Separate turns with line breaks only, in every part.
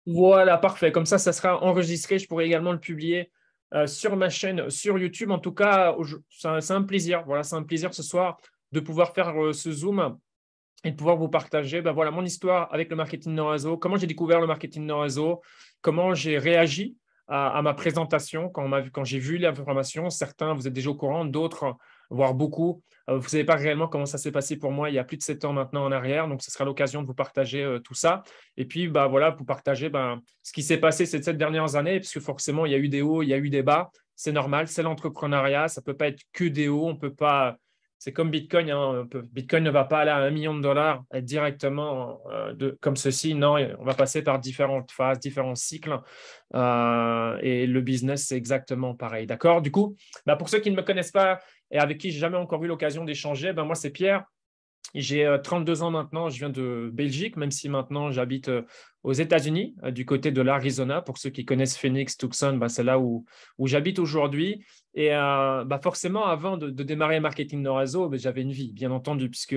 Voilà, parfait. Comme ça sera enregistré. Je pourrai également le publier sur ma chaîne sur YouTube. En tout cas, c'est un plaisir. Voilà, c'est un plaisir ce soir de pouvoir faire ce Zoom et de pouvoir vous partager ben voilà, mon histoire avec le marketing non réseau, comment j'ai découvert le marketing non réseau, comment j'ai réagi à ma présentation quand j'ai vu l'information. Certains, vous êtes déjà au courant, d'autres, voire beaucoup, vous ne savez pas réellement comment ça s'est passé pour moi il y a plus de 7 ans maintenant en arrière. Donc, ce sera l'occasion de vous partager tout ça. Et puis, bah, voilà, vous partager ce qui s'est passé ces 7 dernières années, parce que forcément, il y a eu des hauts, il y a eu des bas. C'est normal, c'est l'entrepreneuriat. Ça ne peut pas être que des hauts. On peut pas c'est comme Bitcoin. Hein, Bitcoin ne va pas aller à 1 million de dollars directement comme ceci. Non, on va passer par différentes phases, différents cycles. Et le business, c'est exactement pareil. D'accord. Du coup, bah, pour ceux qui ne me connaissent pas et avec qui j'ai jamais encore eu l'occasion d'échanger, ben moi, c'est Pierre. J'ai 32 ans maintenant, je viens de Belgique, même si maintenant j'habite aux États-Unis, du côté de l'Arizona. Pour ceux qui connaissent Phoenix, Tucson, bah, c'est là où j'habite aujourd'hui. Et bah, forcément, avant de démarrer le marketing de réseau, bah, j'avais une vie, bien entendu, puisque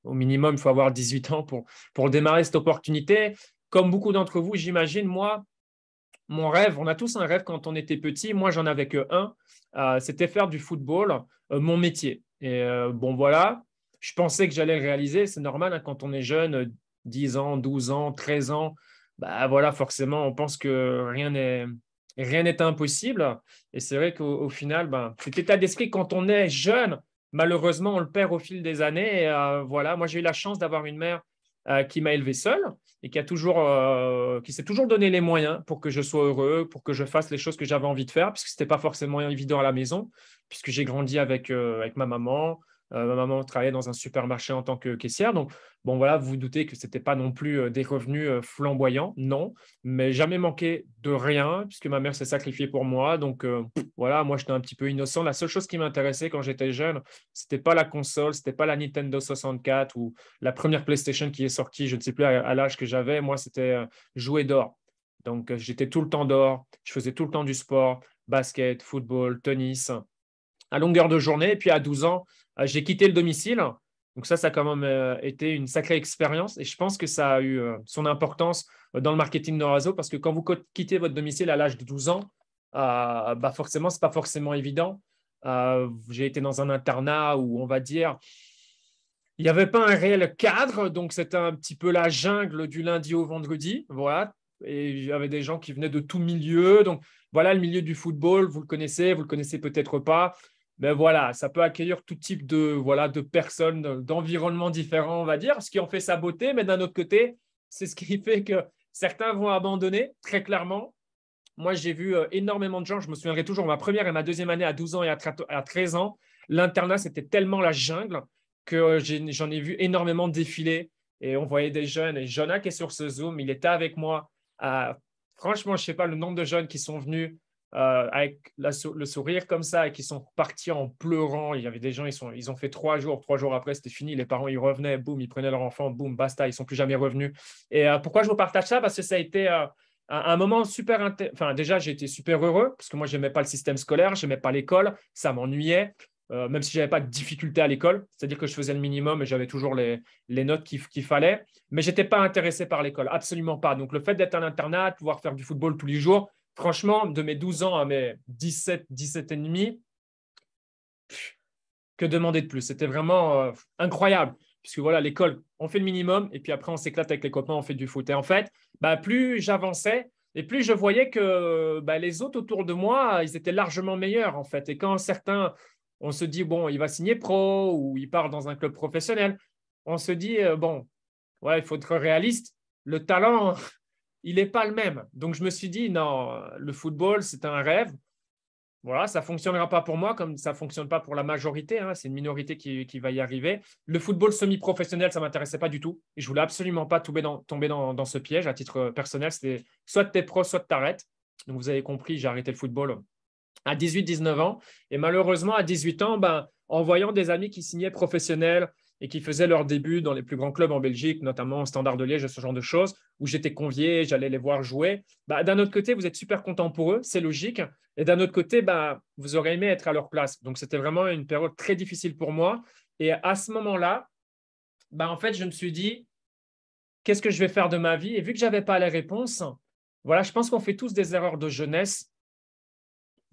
au minimum, il faut avoir 18 ans pour démarrer cette opportunité. Comme beaucoup d'entre vous, j'imagine, moi, mon rêve, on a tous un rêve quand on était petit. Moi, j'en avais que un. C'était faire du football mon métier. Et bon, voilà, je pensais que j'allais le réaliser. C'est normal hein, quand on est jeune, 10 ans, 12 ans, 13 ans. Bah voilà, forcément, on pense que rien n'est impossible. Et c'est vrai qu'au final, ben, cet état d'esprit, quand on est jeune, malheureusement, on le perd au fil des années. Et, voilà, moi, j'ai eu la chance d'avoir une mère qui m'a élevé seul et qui s'est toujours donné les moyens pour que je sois heureux, pour que je fasse les choses que j'avais envie de faire, puisque ce n'était pas forcément évident à la maison, puisque j'ai grandi avec ma maman. Ma maman travaillait dans un supermarché en tant que caissière. Donc, bon, voilà, vous vous doutez que ce n'était pas non plus des revenus flamboyants, non, mais jamais manqué de rien, puisque ma mère s'est sacrifiée pour moi. Donc, voilà, moi, j'étais un petit peu innocent. La seule chose qui m'intéressait quand j'étais jeune, c'était pas la console, c'était pas la Nintendo 64 ou la première PlayStation qui est sortie, je ne sais plus à l'âge que j'avais, moi, c'était jouer dehors. Donc, j'étais tout le temps dehors, je faisais tout le temps du sport, basket, football, tennis, à longueur de journée. Et puis, à 12 ans, j'ai quitté le domicile. Donc, ça a quand même été une sacrée expérience. Et je pense que ça a eu son importance dans le marketing de réseau parce que quand vous quittez votre domicile à l'âge de 12 ans, bah forcément, ce n'est pas forcément évident. J'ai été dans un internat où, on va dire, il n'y avait pas un réel cadre, donc c'était un petit peu la jungle du lundi au vendredi. Voilà. Et il y avait des gens qui venaient de tout milieu. Donc voilà, le milieu du football, vous le connaissez peut-être pas. Mais voilà, ça peut accueillir tout type de personnes, d'environnements différents, on va dire, ce qui en fait sa beauté. Mais d'un autre côté, c'est ce qui fait que certains vont abandonner, très clairement. Moi, j'ai vu énormément de gens. Je me souviendrai toujours, ma première et ma deuxième année à 12 ans et à 13 ans, l'internat, c'était tellement la jungle que j'en ai vu énormément défiler. Et on voyait des jeunes. Et Jonah qui est sur ce Zoom, il était avec moi. Euh, Franchement, je ne sais pas le nombre de jeunes qui sont venus avec le sourire comme ça et qui sont partis en pleurant. Il y avait des gens, ils ont fait 3 jours. 3 jours après, c'était fini. Les parents, ils revenaient, boum, ils prenaient leur enfant, boum, basta, ils ne sont plus jamais revenus. Et pourquoi je vous partage ça? Parce que ça a été un moment super enfin déjà j'ai été super heureux parce que moi j'aimais pas le système scolaire, j'aimais pas l'école, ça m'ennuyait. Même si j'avais pas de difficulté à l'école, c'est-à-dire que je faisais le minimum et j'avais toujours les notes qu'il fallait, mais j'étais pas intéressé par l'école, absolument pas. Donc le fait d'être en internat, de pouvoir faire du football tous les jours, franchement, de mes 12 ans à mes 17, 17 et demi, que demander de plus? C'était vraiment incroyable. Puisque voilà, l'école, on fait le minimum et puis après, on s'éclate avec les copains, on fait du foot. Et en fait, bah, plus j'avançais et plus je voyais que bah, les autres autour de moi, ils étaient largement meilleurs en fait. Et quand certains, on se dit, bon, il va signer pro ou il part dans un club professionnel, on se dit, bon, ouais, il faut être réaliste. Le talent, il n'est pas le même. Donc, je me suis dit, non, le football, c'est un rêve. Voilà, ça ne fonctionnera pas pour moi comme ça ne fonctionne pas pour la majorité. Hein, c'est une minorité qui va y arriver. Le football semi-professionnel, ça ne m'intéressait pas du tout. Et je voulais absolument pas tomber dans ce piège à titre personnel. C'était soit tu es pro, soit tu arrêtes. Donc, vous avez compris, j'ai arrêté le football à 18-19 ans. Et malheureusement, à 18 ans, ben, en voyant des amis qui signaient professionnels et qui faisaient leur début dans les plus grands clubs en Belgique, notamment au Standard de Liège, ce genre de choses, où j'étais convié, j'allais les voir jouer, ben, d'un autre côté, vous êtes super content pour eux, c'est logique. Et d'un autre côté, ben, vous aurez aimé être à leur place. Donc, c'était vraiment une période très difficile pour moi. Et à ce moment-là, ben, en fait, je me suis dit, qu'est-ce que je vais faire de ma vie? Et vu que je n'avais pas les réponses, voilà, je pense qu'on fait tous des erreurs de jeunesse.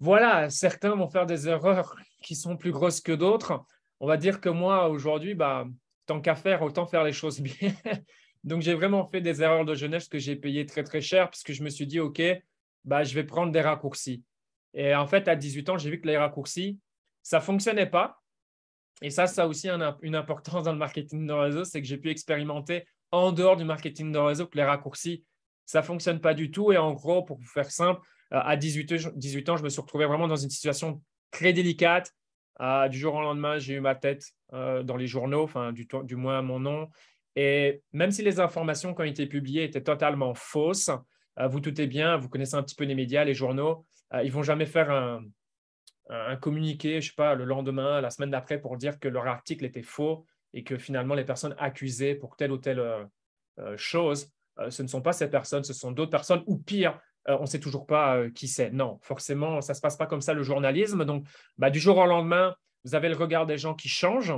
Voilà, certains vont faire des erreurs qui sont plus grosses que d'autres. On va dire que moi, aujourd'hui, bah, tant qu'à faire, autant faire les choses bien. Donc, j'ai vraiment fait des erreurs de jeunesse que j'ai payées très, très cher parce que je me suis dit, OK, bah, je vais prendre des raccourcis. Et en fait, à 18 ans, j'ai vu que les raccourcis, ça ne fonctionnait pas. Et ça a aussi une importance dans le marketing de réseau, c'est que j'ai pu expérimenter en dehors du marketing de réseau que les raccourcis, ça ne fonctionne pas du tout. Et en gros, pour vous faire simple, à 18 ans, je me suis retrouvé vraiment dans une situation très délicate. Du jour au lendemain, j'ai eu ma tête dans les journaux, enfin, du moins mon nom. Et même si les informations qui ont été publiées étaient totalement fausses, vous doutez bien, vous connaissez un petit peu les médias, les journaux, ils ne vont jamais faire un communiqué, je sais pas, le lendemain, la semaine d'après, pour dire que leur article était faux et que finalement les personnes accusées pour telle ou telle chose, ce ne sont pas ces personnes, ce sont d'autres personnes, ou pire, on ne sait toujours pas qui c'est. Non, forcément, ça ne se passe pas comme ça le journalisme. Donc, bah, du jour au lendemain, vous avez le regard des gens qui changent.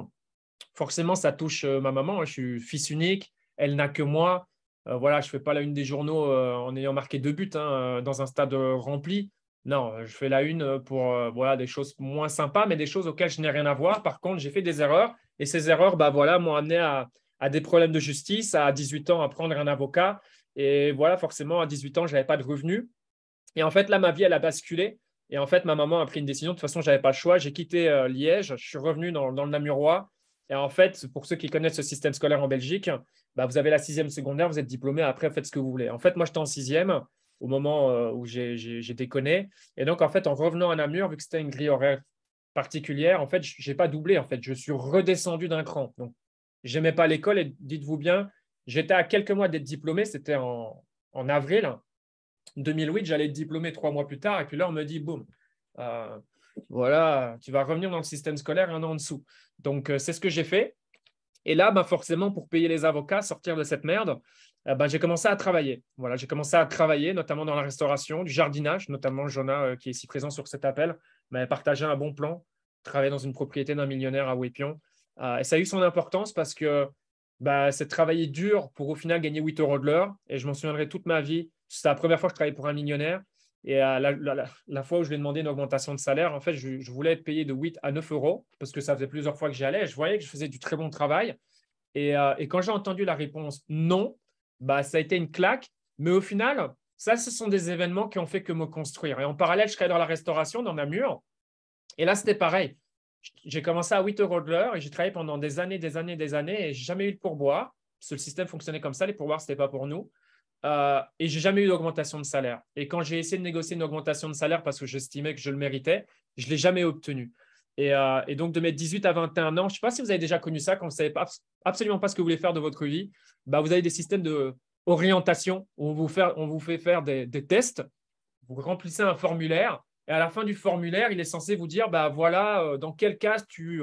Forcément, ça touche ma maman. Je suis fils unique, elle n'a que moi. Voilà, je ne fais pas la une des journaux en ayant marqué 2 buts dans un stade rempli. Non, je fais la une pour voilà, des choses moins sympas, mais des choses auxquelles je n'ai rien à voir. Par contre, j'ai fait des erreurs et ces erreurs bah, voilà, m'ont amené à des problèmes de justice, à 18 ans à prendre un avocat. Et voilà, forcément, à 18 ans, je n'avais pas de revenus. Et en fait, là, ma vie, elle a basculé. Et en fait, ma maman a pris une décision. De toute façon, je n'avais pas le choix. J'ai quitté Liège. Je suis revenu dans le Namurois. Et en fait, pour ceux qui connaissent ce système scolaire en Belgique, bah, vous avez la sixième secondaire, vous êtes diplômé. Après, vous faites ce que vous voulez. En fait, moi, j'étais en sixième au moment où j'ai déconné. Et donc, en fait, en revenant à Namur, vu que c'était une grille horaire particulière, en fait, je n'ai pas doublé. En fait, je suis redescendu d'un cran. Donc, je n'aimais pas l'école. Et dites-vous bien, j'étais à quelques mois d'être diplômé. C'était en avril. 2008, j'allais être diplômé 3 mois plus tard. Et puis là, on me dit, boum, euh, voilà, tu vas revenir dans le système scolaire un an en dessous. Donc, c'est ce que j'ai fait. Et là, bah, forcément, pour payer les avocats, sortir de cette merde, bah, j'ai commencé à travailler. Voilà, j'ai commencé à travailler, notamment dans la restauration, du jardinage, notamment Jonah, qui est ici présent sur cet appel, m'a partagé un bon plan, travailler dans une propriété d'un millionnaire à Wépion. Et ça a eu son importance parce que bah, c'est travailler dur pour au final gagner 8 euros de l'heure. Et je m'en souviendrai toute ma vie. C'était la première fois que je travaillais pour un millionnaire. Et la fois où je lui ai demandé une augmentation de salaire, en fait, je voulais être payé de 8 à 9 euros parce que ça faisait plusieurs fois que j'y allais. Je voyais que je faisais du très bon travail. Et quand j'ai entendu la réponse non, bah, ça a été une claque. Mais au final, ça, ce sont des événements qui ont fait que me construire. Et en parallèle, je travaillais dans la restauration, dans Namur. Et là, c'était pareil. J'ai commencé à 8 euros de l'heure et j'ai travaillé pendant des années, des années, des années et j'ai jamais eu de pourboire. Parce que le système fonctionnait comme ça, les pourboires, ce n'était pas pour nous. Et j'ai jamais eu d'augmentation de salaire. Et quand j'ai essayé de négocier une augmentation de salaire parce que j'estimais que je le méritais, je ne l'ai jamais obtenu. Et donc, de mes 18 à 21 ans, je ne sais pas si vous avez déjà connu ça, quand vous ne savez pas, absolument pas ce que vous voulez faire de votre vie, bah, vous avez des systèmes d'orientation où on vous fait faire des tests, vous remplissez un formulaire, et à la fin du formulaire, il est censé vous dire, bah, voilà, dans quel cas tu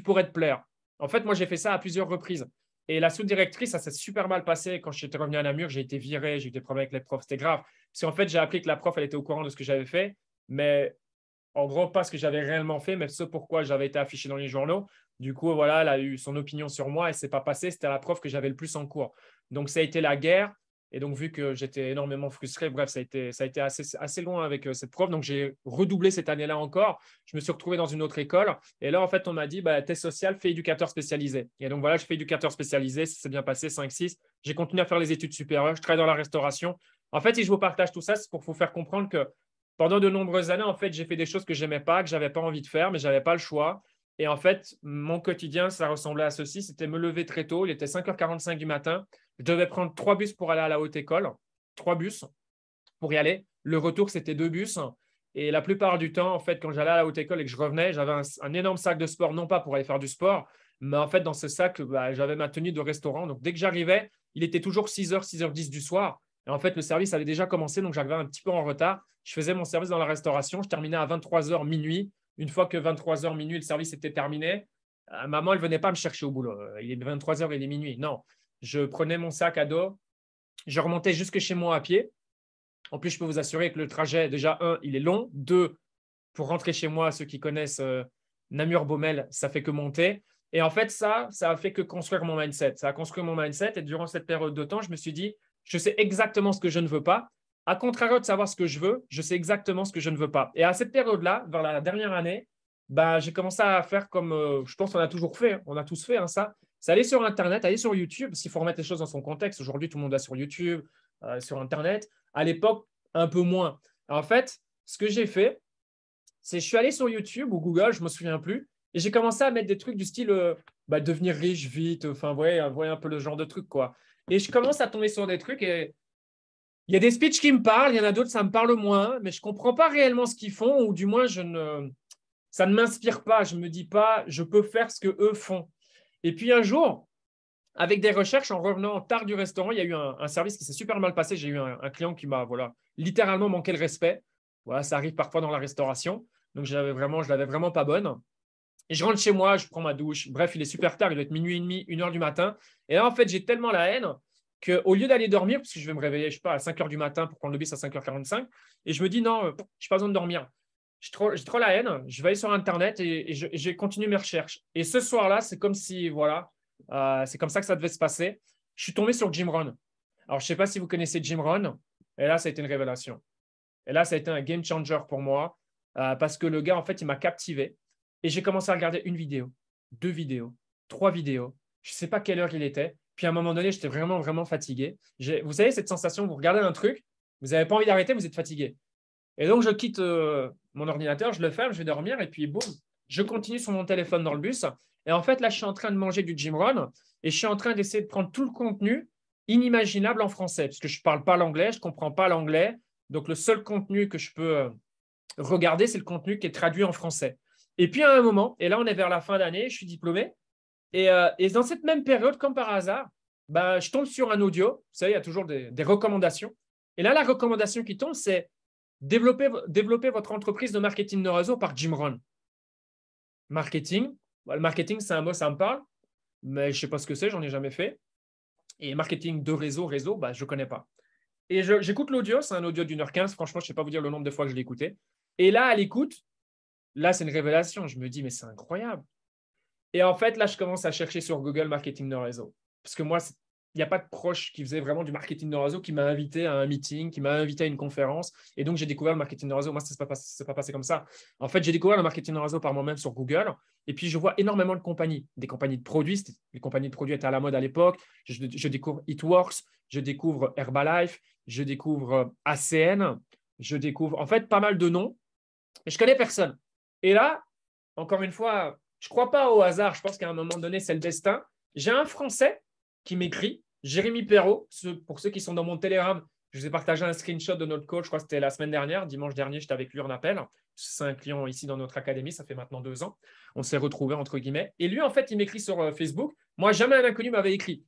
pourrais te plaire. En fait, moi, j'ai fait ça à plusieurs reprises. Et la sous-directrice, ça s'est super mal passé. Quand j'étais revenu à Namur, j'ai été viré, j'ai eu des problèmes avec les profs, c'était grave. Parce qu'en fait, j'ai appris que la prof, elle était au courant de ce que j'avais fait, mais en gros, pas ce que j'avais réellement fait, mais ce pourquoi j'avais été affiché dans les journaux. Du coup, voilà, elle a eu son opinion sur moi et c'est pas passé. C'était la prof que j'avais le plus en cours. Donc, ça a été la guerre. Et donc, vu que j'étais énormément frustré, bref, ça a été assez loin avec cette prof. Donc, j'ai redoublé cette année-là encore. Je me suis retrouvé dans une autre école. Et là, en fait, on m'a dit, bah, test social, fais éducateur spécialisé. Et donc, voilà, je fais éducateur spécialisé. Ça s'est bien passé, 5-6. J'ai continué à faire les études supérieures. Je travaille dans la restauration. En fait, si je vous partage tout ça, c'est pour vous faire comprendre que pendant de nombreuses années, en fait, j'ai fait des choses que je n'aimais pas, que je n'avais pas envie de faire, mais je n'avais pas le choix. Et en fait, mon quotidien, ça ressemblait à ceci. C'était me lever très tôt. Il était 5h45 du matin. Je devais prendre 3 bus pour aller à la haute école. 3 bus pour y aller. Le retour, c'était 2 bus. Et la plupart du temps, en fait, quand j'allais à la haute école et que je revenais, j'avais un énorme sac de sport, non pas pour aller faire du sport, mais en fait, dans ce sac, bah, j'avais ma tenue de restaurant. Donc, dès que j'arrivais, il était toujours 6h, 6h10 du soir. Et en fait, le service avait déjà commencé, donc j'arrivais un petit peu en retard. Je faisais mon service dans la restauration. Je terminais à 23h minuit. Une fois que 23h minuit, le service était terminé, maman, elle ne venait pas me chercher au boulot. Il est 23h, il est minuit. Non, je prenais mon sac à dos. Je remontais jusque chez moi à pied. En plus, je peux vous assurer que le trajet, déjà, il est long. Deux, pour rentrer chez moi, ceux qui connaissent Namur-Baumel, ça fait que monter. Et en fait, ça a fait que construire mon mindset. Ça a construit mon mindset. Et durant cette période de temps, je me suis dit, je sais exactement ce que je ne veux pas. À contrario de savoir ce que je veux, je sais exactement ce que je ne veux pas. Et à cette période-là, vers la dernière année, bah, j'ai commencé à faire comme je pense qu'on a toujours fait, hein. On a tous fait, hein, ça. C'est aller sur Internet, aller sur YouTube, s'il faut remettre les choses dans son contexte. Aujourd'hui, tout le monde va sur YouTube, sur Internet. À l'époque, un peu moins. En fait, ce que j'ai fait, c'est je suis allé sur YouTube ou Google, je ne me souviens plus, et j'ai commencé à mettre des trucs du style devenir riche vite, enfin, voyez un peu le genre de truc, quoi. Et je commence à tomber sur des trucs et il y a des speeches qui me parlent, il y en a d'autres, ça me parle moins, mais je ne comprends pas réellement ce qu'ils font, ou du moins, ça ne m'inspire pas. Je ne me dis pas, je peux faire ce qu'eux font. Et puis un jour, avec des recherches, en revenant tard du restaurant, il y a eu un service qui s'est super mal passé. J'ai eu un client qui m'a littéralement manqué le respect. Voilà, ça arrive parfois dans la restauration. Donc, je l'avais vraiment pas bonne. Et je rentre chez moi, je prends ma douche. Bref, il est super tard, il doit être minuit et demi, 1 heure du matin. Et là, en fait, j'ai tellement la haine qu'au lieu d'aller dormir, parce que je vais me réveiller, je sais pas, à 5 heures du matin pour prendre le bus à 5h45, et je me dis non, je n'ai pas besoin de dormir. J'ai trop la haine, je vais aller sur Internet et j'ai continué mes recherches. Et ce soir-là, c'est comme si, voilà, c'est comme ça que ça devait se passer. Je suis tombé sur Jim Rohn. Alors, je ne sais pas si vous connaissez Jim Rohn, et là, ça a été une révélation. Et là, ça a été un game changer pour moi, parce que le gars, en fait, il m'a captivé. Et j'ai commencé à regarder une vidéo, 2 vidéos, 3 vidéos. Je ne sais pas quelle heure il était. Puis à un moment donné, j'étais vraiment, vraiment fatigué. Vous savez, cette sensation, vous regardez un truc, vous n'avez pas envie d'arrêter, vous êtes fatigué. Et donc, je quitte mon ordinateur, je le ferme, je vais dormir, et puis boum, je continue sur mon téléphone dans le bus. Et en fait, là, je suis en train de manger du Jim Rohn et je suis en train d'essayer de prendre tout le contenu inimaginable en français, parce que je ne parle pas l'anglais, je ne comprends pas l'anglais. Donc, le seul contenu que je peux regarder, c'est le contenu qui est traduit en français. Et puis, à un moment, et là, on est vers la fin d'année, je suis diplômé. Et dans cette même période, comme par hasard, bah, je tombe sur un audio. Vous savez, il y a toujours des recommandations. Et là, la recommandation qui tombe, c'est développer votre entreprise de marketing de réseau par Jim Rohn. Marketing, le marketing, c'est un mot, ça me parle, mais je ne sais pas ce que c'est, j'en ai jamais fait. Et marketing de réseau, bah, je ne connais pas. Et j'écoute l'audio, c'est un audio d'1h15. Franchement, je ne sais pas vous dire le nombre de fois que je l'ai écouté. Et là, à l'écoute, là, c'est une révélation. Je me dis, mais c'est incroyable. Et en fait, là, je commence à chercher sur Google marketing de réseau. Parce que moi, il n'y a pas de proche qui faisait vraiment du marketing de réseau qui m'a invité à un meeting, qui m'a invité à une conférence. Et donc, j'ai découvert le marketing de réseau. Moi, ça ne s'est pas passé comme ça. En fait, j'ai découvert le marketing de réseau par moi-même sur Google. Et puis, je vois énormément de compagnies, des compagnies de produits. Les compagnies de produits étaient à la mode à l'époque. Je découvre Eatworks, je découvre Herbalife, je découvre ACN, je découvre en fait pas mal de noms. Et je connais personne. Et là, encore une fois, je ne crois pas au hasard. Je pense qu'à un moment donné, c'est le destin. J'ai un Français qui m'écrit, Jérémy Perrault. Pour ceux qui sont dans mon Telegram, je vous ai partagé un screenshot de notre coach. Je crois que c'était la semaine dernière. Dimanche dernier, j'étais avec lui en appel. C'est un client ici dans notre académie. Ça fait maintenant 2 ans. On s'est retrouvés, entre guillemets. Et lui, en fait, il m'écrit sur Facebook. Moi, jamais un inconnu m'avait écrit.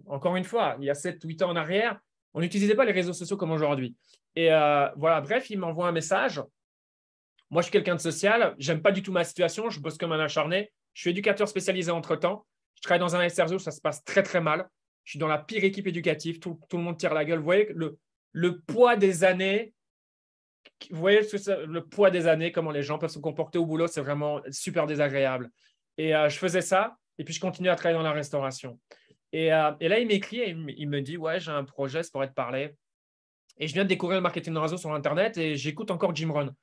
Encore une fois, il y a 7-8 ans en arrière, on n'utilisait pas les réseaux sociaux comme aujourd'hui. Et voilà, bref, il m'envoie un message. Moi, je suis quelqu'un de social. J'aime pas du tout ma situation. Je bosse comme un acharné. Je suis éducateur spécialisé entre-temps. Je travaille dans un SRO, ça se passe très, très mal. Je suis dans la pire équipe éducative. Tout le monde tire la gueule. Vous voyez le poids des années. Vous voyez le poids des années, comment les gens peuvent se comporter au boulot, c'est vraiment super désagréable. Et je faisais ça. Et puis, je continue à travailler dans la restauration. Et là, il m'écrit et il me dit, ouais, j'ai un projet, ça pourrait te parler. Et je viens de découvrir le marketing de réseau sur Internet et j'écoute encore Jim Rohn.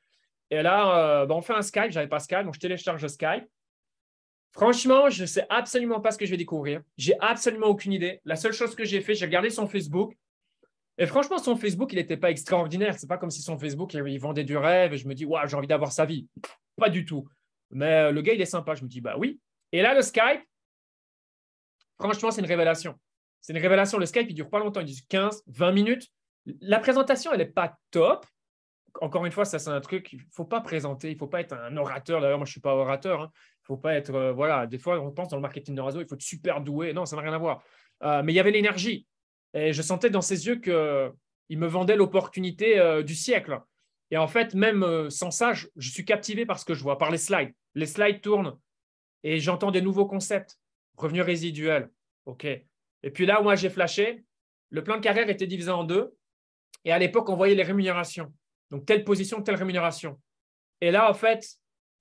Et là, on fait un Skype. Je n'avais pas Skype, donc je télécharge Skype. Franchement, je ne sais absolument pas ce que je vais découvrir. J'ai absolument aucune idée. La seule chose que j'ai fait, j'ai regardé son Facebook. Et franchement, son Facebook, il n'était pas extraordinaire. Ce n'est pas comme si son Facebook, il vendait du rêve et je me dis, ouais, j'ai envie d'avoir sa vie. Pas du tout. Mais le gars, il est sympa. Je me dis, bah oui. Et là, le Skype, franchement, c'est une révélation. C'est une révélation. Le Skype, il ne dure pas longtemps. Il dure 15, 20 minutes. La présentation, elle n'est pas top. Encore une fois, ça, c'est un truc, il ne faut pas présenter, il ne faut pas être un orateur. D'ailleurs, moi, je ne suis pas orateur. Il ne faut pas être, voilà, des fois, on pense dans le marketing de réseau, il faut être super doué. Non, ça n'a rien à voir. Mais il y avait l'énergie. Et je sentais dans ses yeux qu'il me vendait l'opportunité du siècle. Et en fait, même sans ça, je suis captivé par ce que je vois, par les slides. Les slides tournent et j'entends des nouveaux concepts. Revenu résiduel. OK. Et puis là, moi, j'ai flashé. Le plan de carrière était divisé en 2. Et à l'époque, on voyait les rémunérations. Donc, telle position, telle rémunération. Et là, en fait,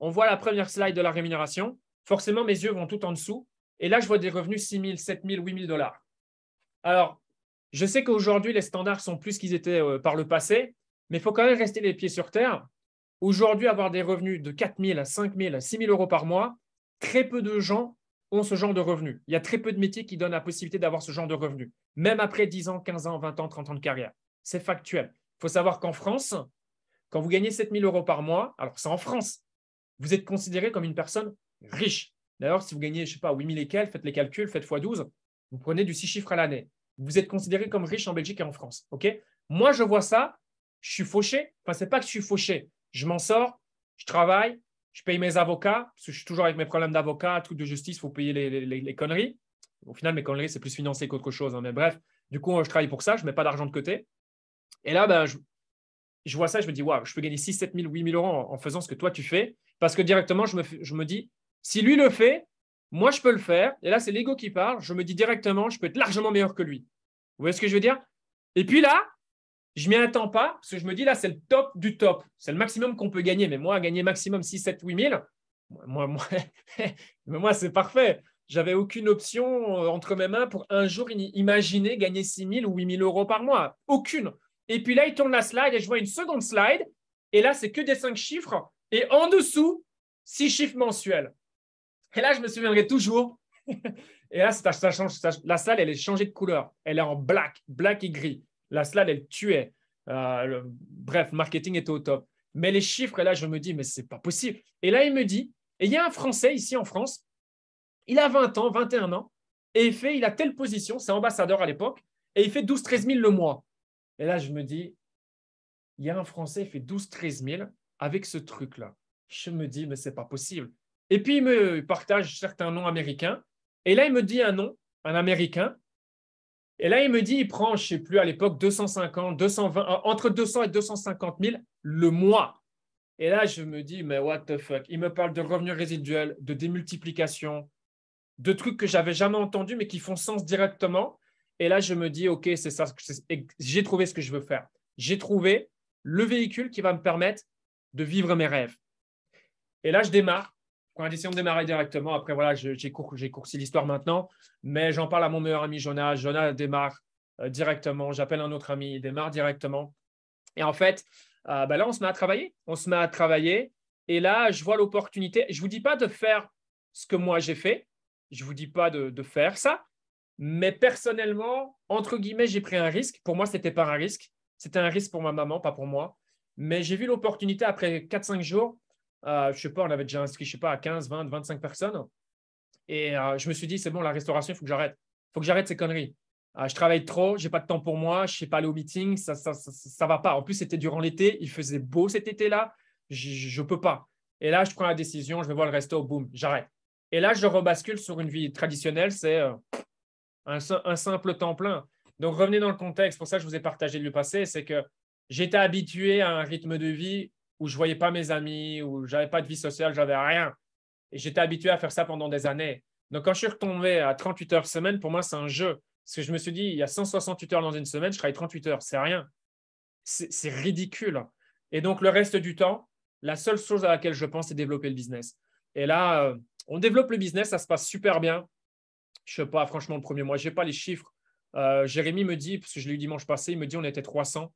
on voit la première slide de la rémunération. forcément, mes yeux vont tout en dessous. Et là, je vois des revenus 6 000, 7 000, 8 000 dollars. Alors, je sais qu'aujourd'hui, les standards sont plus qu'ils étaient par le passé, mais il faut quand même rester les pieds sur terre. Aujourd'hui, avoir des revenus de 4 000, 5 000, 6 000 euros par mois, très peu de gens ont ce genre de revenus. Il y a très peu de métiers qui donnent la possibilité d'avoir ce genre de revenus, même après 10 ans, 15 ans, 20 ans, 30 ans de carrière. C'est factuel. Il faut savoir qu'en France, quand vous gagnez 7 000 euros par mois, alors c'est en France, vous êtes considéré comme une personne riche. D'ailleurs, si vous gagnez, je ne sais pas, 8 000 et quelques, faites les calculs, faites x12, vous prenez du 6 chiffres à l'année. Vous êtes considéré comme riche en Belgique et en France. Okay, moi, je vois ça, je suis fauché. Enfin, ce n'est pas que je suis fauché. Je m'en sors, je travaille, je paye mes avocats, parce que je suis toujours avec mes problèmes d'avocat, trucs de justice, il faut payer les conneries. Au final, mes conneries, c'est plus financé qu'autre chose. Hein, mais bref, du coup, je travaille pour ça, je ne mets pas d'argent de côté. Et là, ben, je vois ça, je me dis, waouh, je peux gagner 6 000, 7 000, 8 000 euros en faisant ce que toi, tu fais. Parce que directement, je me dis, si lui le fait, moi, je peux le faire. Et là, c'est l'ego qui parle. Je me dis directement, je peux être largement meilleur que lui. Vous voyez ce que je veux dire? Et puis là, je ne m'y attends pas parce que je me dis, là, c'est le top du top. C'est le maximum qu'on peut gagner. Mais moi, gagner maximum 6, 7, 8 000, moi c'est parfait. J'avais aucune option entre mes mains pour un jour imaginer gagner 6 000 ou 8 000 euros par mois. Aucune. Et puis là, il tourne la slide et je vois une seconde slide. Et là, c'est que des 5 chiffres. Et en dessous, 6 chiffres mensuels. Et là, je me souviendrai toujours. Et là, ça change. La salle, elle est changée de couleur. Elle est en black et gris. La slide, elle tuait. Bref, marketing était au top. Mais les chiffres, et là, je me dis, mais c'est pas possible. Et là, il me dit, et il y a un Français ici en France, il a 20 ans, 21 ans, et il a telle position, c'est ambassadeur à l'époque, et il fait 12-13 000 le mois. Et là, je me dis, il y a un Français qui fait 12-13 000 avec ce truc-là. Je me dis, mais c'est pas possible. Et puis, il me partage certains noms américains. Et là, il me dit un nom, un Américain. Et là, il me dit, il prend, je ne sais plus, à l'époque, 250, 220, entre 200 et 250 000 le mois. Et là, je me dis, mais what the fuck? Il me parle de revenus résiduels, de démultiplication, de trucs que j'avais jamais entendus, mais qui font sens directement. Et là, je me dis, OK, c'est ça. J'ai trouvé ce que je veux faire. J'ai trouvé le véhicule qui va me permettre de vivre mes rêves. Et là, je démarre. Je prends la décision de démarrer directement. Après, voilà, j'ai coursi l'histoire maintenant, mais j'en parle à mon meilleur ami Jonas. Jonas démarre directement. J'appelle un autre ami, il démarre directement. Et en fait, là, on se met à travailler. On se met à travailler. Et là, je vois l'opportunité. Je ne vous dis pas de faire ce que moi j'ai fait. Je ne vous dis pas de faire ça. Mais personnellement, entre guillemets, j'ai pris un risque. Pour moi, ce n'était pas un risque. C'était un risque pour ma maman, pas pour moi. Mais j'ai vu l'opportunité après 4-5 jours. Je ne sais pas, on avait déjà inscrit, je ne sais pas, à 15, 20, 25 personnes. Et je me suis dit, c'est bon, la restauration, il faut que j'arrête. Il faut que j'arrête ces conneries. Je travaille trop, je n'ai pas de temps pour moi, je ne sais pas aller au meeting, ça ne va pas. En plus, c'était durant l'été, il faisait beau cet été-là, je ne peux pas. Et là, je prends la décision, je vais voir le resto, boum, j'arrête. Et là, je rebascule sur une vie traditionnelle, c'est un simple temps plein. Donc, revenez dans le contexte, pour ça que je vous ai partagé le passé, c'est que j'étais habitué à un rythme de vie où je ne voyais pas mes amis, où je n'avais pas de vie sociale, je n'avais rien. Et j'étais habitué à faire ça pendant des années. Donc, quand je suis retombé à 38 heures semaine, pour moi, c'est un jeu. Parce que je me suis dit, il y a 168 heures dans une semaine, je travaille 38 heures. C'est rien. C'est ridicule. Et donc, le reste du temps, la seule chose à laquelle je pense, c'est développer le business. Et là, on développe le business, ça se passe super bien. Je ne sais pas, franchement, le premier mois, je n'ai pas les chiffres. Jérémy me dit, parce que je l'ai eu dimanche passé, il me dit on était 300.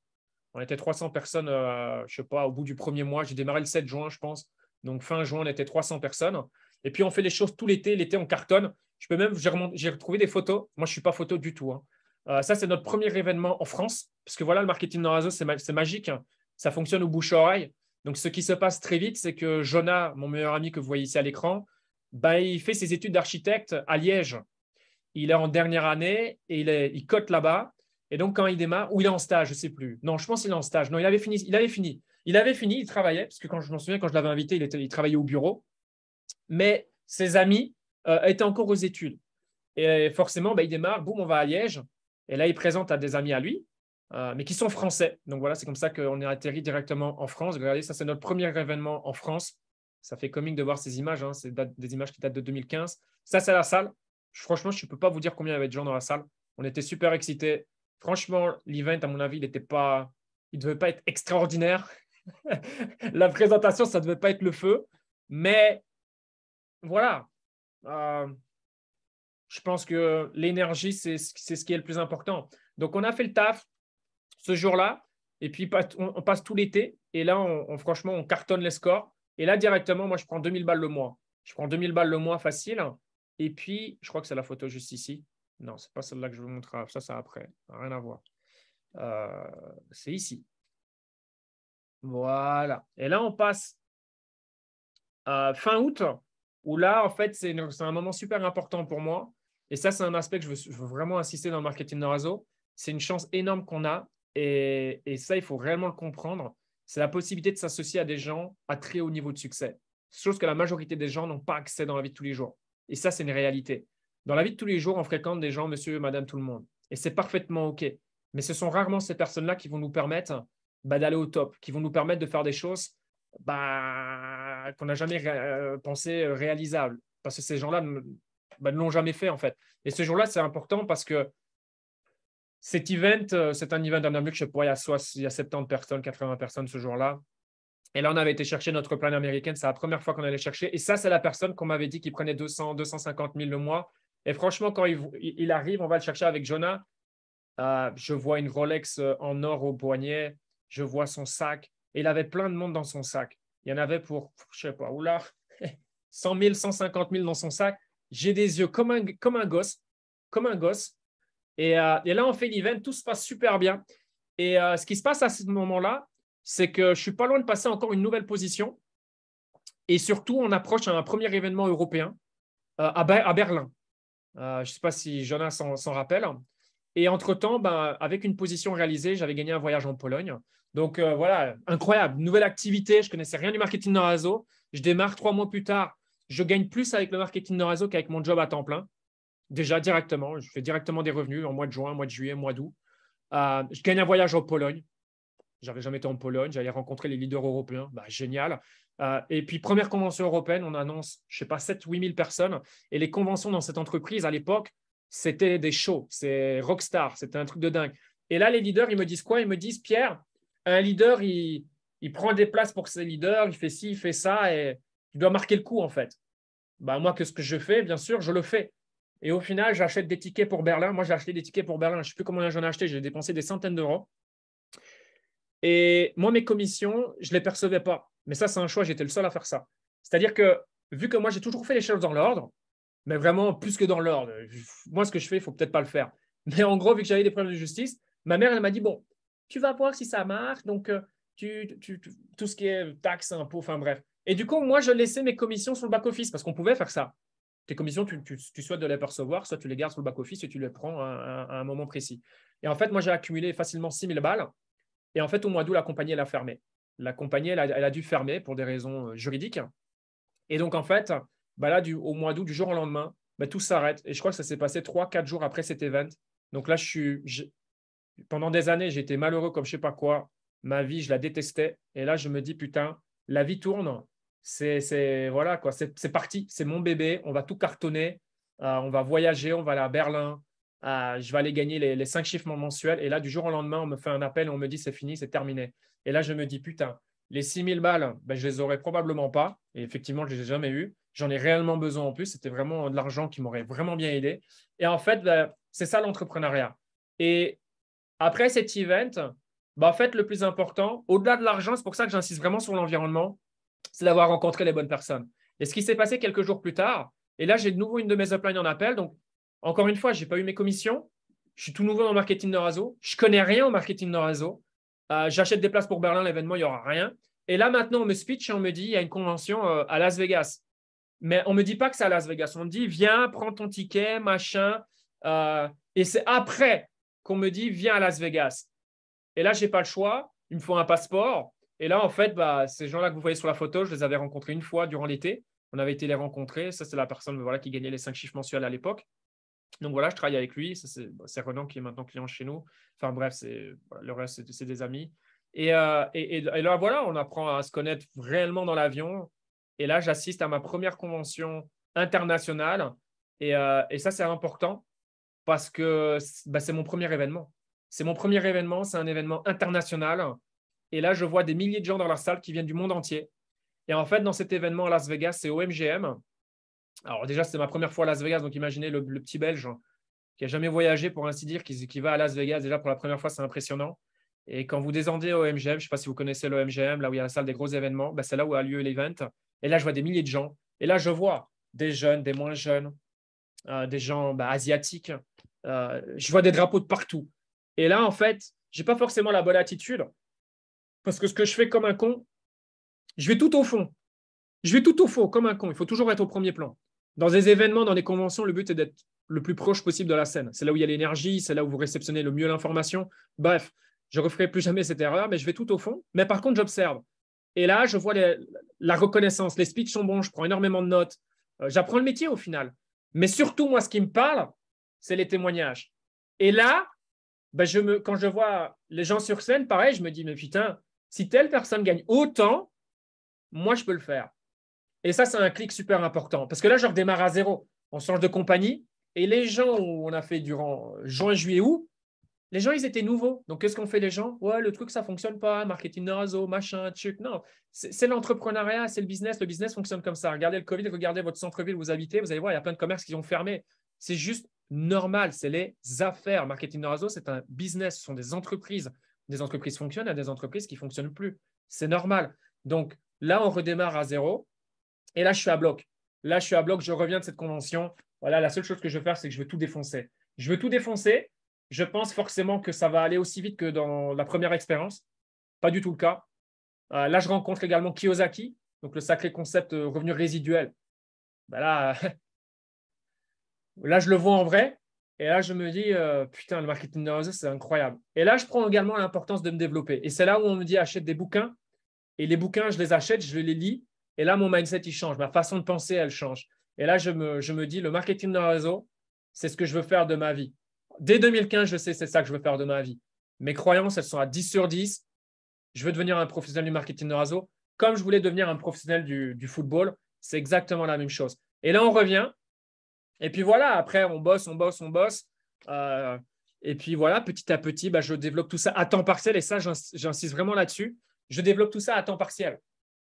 On était 300 personnes, je ne sais pas, au bout du premier mois. J'ai démarré le 7 juin, je pense. Donc, fin juin, on était 300 personnes. Et puis, on fait les choses tout l'été. L'été, on cartonne. J'ai retrouvé des photos. Moi, je ne suis pas photo du tout. Hein. Ça, c'est notre premier événement en France. Parce que voilà, le marketing dans réseau, c'est magique. Hein. Ça fonctionne au bouche-oreille. Donc, ce qui se passe très vite, c'est que Jonah, mon meilleur ami que vous voyez ici à l'écran, il fait ses études d'architecte à Liège. Il est en dernière année et il cote là-bas. Et donc, quand il démarre, ou il est en stage, je ne sais plus. Non, je pense qu'il est en stage. Non, il avait fini. Il travaillait, parce que quand je m'en souviens, quand je l'avais invité, il travaillait au bureau. Mais ses amis étaient encore aux études. Et forcément, il démarre, boum, on va à Liège. Et là, il présente à des amis à lui, mais qui sont français. Donc voilà, c'est comme ça qu'on est atterri directement en France. Regardez, ça, c'est notre premier événement en France. Ça fait comique de voir ces images. Hein. C'est des images qui datent de 2015. Ça, c'est la salle. Franchement, je ne peux pas vous dire combien il y avait de gens dans la salle. On était super excités. Franchement, l'event, à mon avis, il ne devait pas être extraordinaire. La présentation, ça ne devait pas être le feu. Mais voilà, Je pense que l'énergie, c'est ce qui est le plus important. Donc, on a fait le taf ce jour-là, et puis on passe tout l'été, et là, franchement, on cartonne les scores. Et là, directement, moi, je prends 2000 balles le mois. Je prends 2000 balles le mois facile. Et puis, je crois que c'est la photo juste ici. Non, ce n'est pas celle-là que je vous montrer. Ça, c'est après. Rien à voir. C'est ici. Voilà. Et là, on passe à fin août, où là, en fait, c'est un moment super important pour moi. Et ça, c'est un aspect que je veux vraiment insister dans le marketing de réseau. C'est une chance énorme qu'on a. Et ça, il faut réellement le comprendre. C'est la possibilité de s'associer à des gens à très haut niveau de succès. Chose que la majorité des gens n'ont pas accès dans la vie de tous les jours. Et ça, c'est une réalité. Dans la vie de tous les jours, on fréquente des gens, monsieur, madame, tout le monde. Et c'est parfaitement OK. Mais ce sont rarement ces personnes-là qui vont nous permettre d'aller au top, qui vont nous permettre de faire des choses qu'on n'a jamais pensé réalisables. Parce que ces gens-là ne l'ont jamais fait, en fait. Et ce jour-là, c'est important parce que cet event, c'est un event d'Amérique, je sais pas, il y a 70 personnes, 80 personnes ce jour-là. Et là, on avait été chercher notre plan américain. C'est la première fois qu'on allait chercher. Et ça, c'est la personne qu'on m'avait dit qui prenait 200, 250 000 le mois. Et franchement, quand il arrive, on va le chercher avec Jonah. Je vois une Rolex en or au poignet. Je vois son sac. Et il avait plein de monde dans son sac. Il y en avait pour, je ne sais pas, oula, 100 000, 150 000 dans son sac. J'ai des yeux comme un gosse. Comme un gosse. Et là, on fait l'event. Tout se passe super bien. Et ce qui se passe à ce moment-là, c'est que je ne suis pas loin de passer encore une nouvelle position. Et surtout, on approche un premier événement européen à Berlin. Je ne sais pas si Jonas s'en rappelle. Et entre-temps, avec une position réalisée, j'avais gagné un voyage en Pologne. Donc voilà, incroyable, nouvelle activité. Je ne connaissais rien du marketing de réseau. Je démarre 3 mois plus tard. Je gagne plus avec le marketing de réseau qu'avec mon job à temps plein. Déjà directement, je fais directement des revenus en mois de juin, mois de juillet, mois d'août. Je gagne un voyage en Pologne. J'avais jamais été en Pologne. J'allais rencontrer les leaders européens. Génial. Et puis, première convention européenne, on annonce, je ne sais pas, 7 000 8 000 personnes. Et les conventions dans cette entreprise, à l'époque, c'était des shows. C'est rockstar. C'était un truc de dingue. Et là, les leaders, ils me disent quoi? Ils me disent, Pierre, un leader, il prend des places pour ses leaders, il fait ci, il fait ça, et tu dois marquer le coup, en fait. Moi, ce que je fais, bien sûr, je le fais. Et au final, j'achète des tickets pour Berlin. Moi, j'ai acheté des tickets pour Berlin. Je ne sais plus combien j'en ai acheté. J'ai dépensé des centaines d'euros. Et moi, mes commissions, je ne les percevais pas. Mais ça, c'est un choix, j'étais le seul à faire ça. C'est-à-dire que, vu que moi, j'ai toujours fait les choses dans l'ordre, mais vraiment plus que dans l'ordre. Moi, ce que je fais, il ne faut peut-être pas le faire. Mais en gros, vu que j'avais des problèmes de justice, ma mère, elle m'a dit, bon, tu vas voir si ça marche. Donc, tout ce qui est taxes, impôts, enfin bref. Et du coup, moi, je laissais mes commissions sur le back-office parce qu'on pouvait faire ça. Tes commissions, tu souhaites de les percevoir, soit tu les gardes sur le back-office et tu les prends à un moment précis. Et en fait, moi, j'ai accumulé facilement 6 000 balles. Et en fait, au mois d'août, la compagnie, elle a fermé. La compagnie, elle a dû fermer pour des raisons juridiques. Et donc, en fait, là, au mois d'août, du jour au lendemain, tout s'arrête. Et je crois que ça s'est passé 3-4 jours après cet event. Donc là, pendant des années, j'étais malheureux comme je ne sais pas quoi. Ma vie, je la détestais. Et là, je me dis, putain, la vie tourne. Voilà, quoi. C'est parti. C'est mon bébé. On va tout cartonner. On va voyager. On va aller à Berlin. Je vais aller gagner les 5 chiffres mensuels. Et là, du jour au lendemain, on me fait un appel et on me dit c'est fini, c'est terminé. Et là, je me dis putain, les 6 000 balles, je les aurais probablement pas. Et effectivement, je ne les ai jamais eues. J'en ai réellement besoin en plus. C'était vraiment de l'argent qui m'aurait vraiment bien aidé. Et en fait, c'est ça l'entrepreneuriat. Et après cet event, en fait, le plus important, au-delà de l'argent, c'est pour ça que j'insiste vraiment sur l'environnement, c'est d'avoir rencontré les bonnes personnes. Et ce qui s'est passé quelques jours plus tard, et là, j'ai de nouveau une de mes uplines en appel. Donc, encore une fois, je n'ai pas eu mes commissions. Je suis tout nouveau dans le marketing de réseau. Je ne connais rien au marketing de réseau. J'achète des places pour Berlin, l'événement, il n'y aura rien. Et là, maintenant, on me speech et on me dit, il y a une convention à Las Vegas. Mais on ne me dit pas que c'est à Las Vegas. On me dit, viens, prends ton ticket, machin. Et c'est après qu'on me dit, viens à Las Vegas. Et là, je n'ai pas le choix. Il me faut un passeport. Et là, en fait, ces gens-là que vous voyez sur la photo, je les avais rencontrés une fois durant l'été. On avait été les rencontrer. Ça, c'est la personne qui gagnait les 5 chiffres mensuels à l'époque. Donc voilà, je travaille avec lui. C'est Renan qui est maintenant client chez nous. Enfin bref, le reste, c'est des amis. Et là, voilà, on apprend à se connaître réellement dans l'avion. Et là, j'assiste à ma première convention internationale. Et ça, c'est important parce que c'est mon premier événement. C'est mon premier événement, c'est un événement international. Et là, je vois des milliers de gens dans la salle qui viennent du monde entier. Et en fait, dans cet événement à Las Vegas, c'est OMGM. Alors déjà, c'était ma première fois à Las Vegas, donc imaginez le petit Belge qui n'a jamais voyagé, pour ainsi dire, qui va à Las Vegas. Déjà, pour la première fois, c'est impressionnant. Et quand vous descendez au MGM, je ne sais pas si vous connaissez le MGM, là où il y a la salle des gros événements, ben, c'est là où a lieu l'event. Et là, je vois des milliers de gens. Et là, je vois des jeunes, des moins jeunes, des gens asiatiques. Je vois des drapeaux de partout. Et là, en fait, je n'ai pas forcément la bonne attitude parce que ce que je fais comme un con, je vais tout au fond. Je vais tout au fond, comme un con. Il faut toujours être au premier plan. Dans des événements, dans des conventions, le but est d'être le plus proche possible de la scène. C'est là où il y a l'énergie, c'est là où vous réceptionnez le mieux l'information. Bref, je ne referai plus jamais cette erreur, mais je vais tout au fond. Mais par contre, j'observe. Et là, je vois la reconnaissance. Les speeches sont bons, je prends énormément de notes. J'apprends le métier au final. Mais surtout, moi, ce qui me parle, c'est les témoignages. Et là, quand je vois les gens sur scène, pareil, je me dis, mais putain, si telle personne gagne autant, moi, je peux le faire. Et ça, c'est un clic super important. Parce que là, je redémarre à zéro. On change de compagnie. Et les gens où on a fait durant juin, juillet, août, les gens, ils étaient nouveaux. Donc, qu'est-ce qu'on fait les gens? Ouais, le truc, ça ne fonctionne pas. Marketing de réseau, machin, truc. Non, c'est l'entrepreneuriat, c'est le business. Le business fonctionne comme ça. Regardez le Covid, regardez votre centre-ville où vous habitez. Vous allez voir, il y a plein de commerces qui ont fermé. C'est juste normal. C'est les affaires. Marketing de réseau, c'est un business. Ce sont des entreprises. Des entreprises fonctionnent, il y a des entreprises qui ne fonctionnent plus. C'est normal. Donc, là, on redémarre à zéro. Et là, je suis à bloc. Là, je suis à bloc, je reviens de cette convention. Voilà, la seule chose que je veux faire, c'est que je veux tout défoncer. Je veux tout défoncer. Je pense forcément que ça va aller aussi vite que dans la première expérience. Pas du tout le cas. Là, je rencontre également Kiyosaki, donc le sacré concept revenu résiduel. Ben là, là, je le vois en vrai. Et là, je me dis, putain, le marketing de réseau, c'est incroyable. Et là, je prends également l'importance de me développer. Et c'est là où on me dit, achète des bouquins. Et les bouquins, je les achète, je les lis. Et là, mon mindset, il change. Ma façon de penser, elle change. Et là, je me dis, le marketing de réseau, c'est ce que je veux faire de ma vie. Dès 2015, je sais, c'est ça que je veux faire de ma vie. Mes croyances, elles sont à 10 sur 10. Je veux devenir un professionnel du marketing de réseau. Comme je voulais devenir un professionnel du football, c'est exactement la même chose. Et là, on revient. Et puis voilà, après, on bosse, on bosse, on bosse. Et puis voilà, petit à petit, je développe tout ça à temps partiel. Et ça, j'insiste vraiment là-dessus. Je développe tout ça à temps partiel.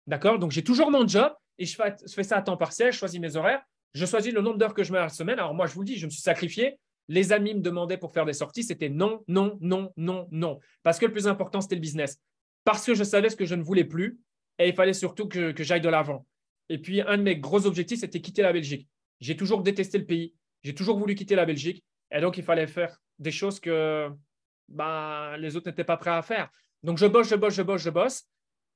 D'accord? Donc, j'ai toujours mon job et je fais ça à temps partiel. Je choisis mes horaires. Je choisis le nombre d'heures que je mets à la semaine. Alors, moi, je vous le dis, je me suis sacrifié. Les amis me demandaient pour faire des sorties. C'était non, non, non, non, non. Parce que le plus important, c'était le business. Parce que je savais ce que je ne voulais plus et il fallait surtout que j'aille de l'avant. Et puis, un de mes gros objectifs, c'était quitter la Belgique. J'ai toujours détesté le pays. J'ai toujours voulu quitter la Belgique. Et donc, il fallait faire des choses que les autres n'étaient pas prêts à faire. Donc, je bosse, je bosse, je bosse, je bosse.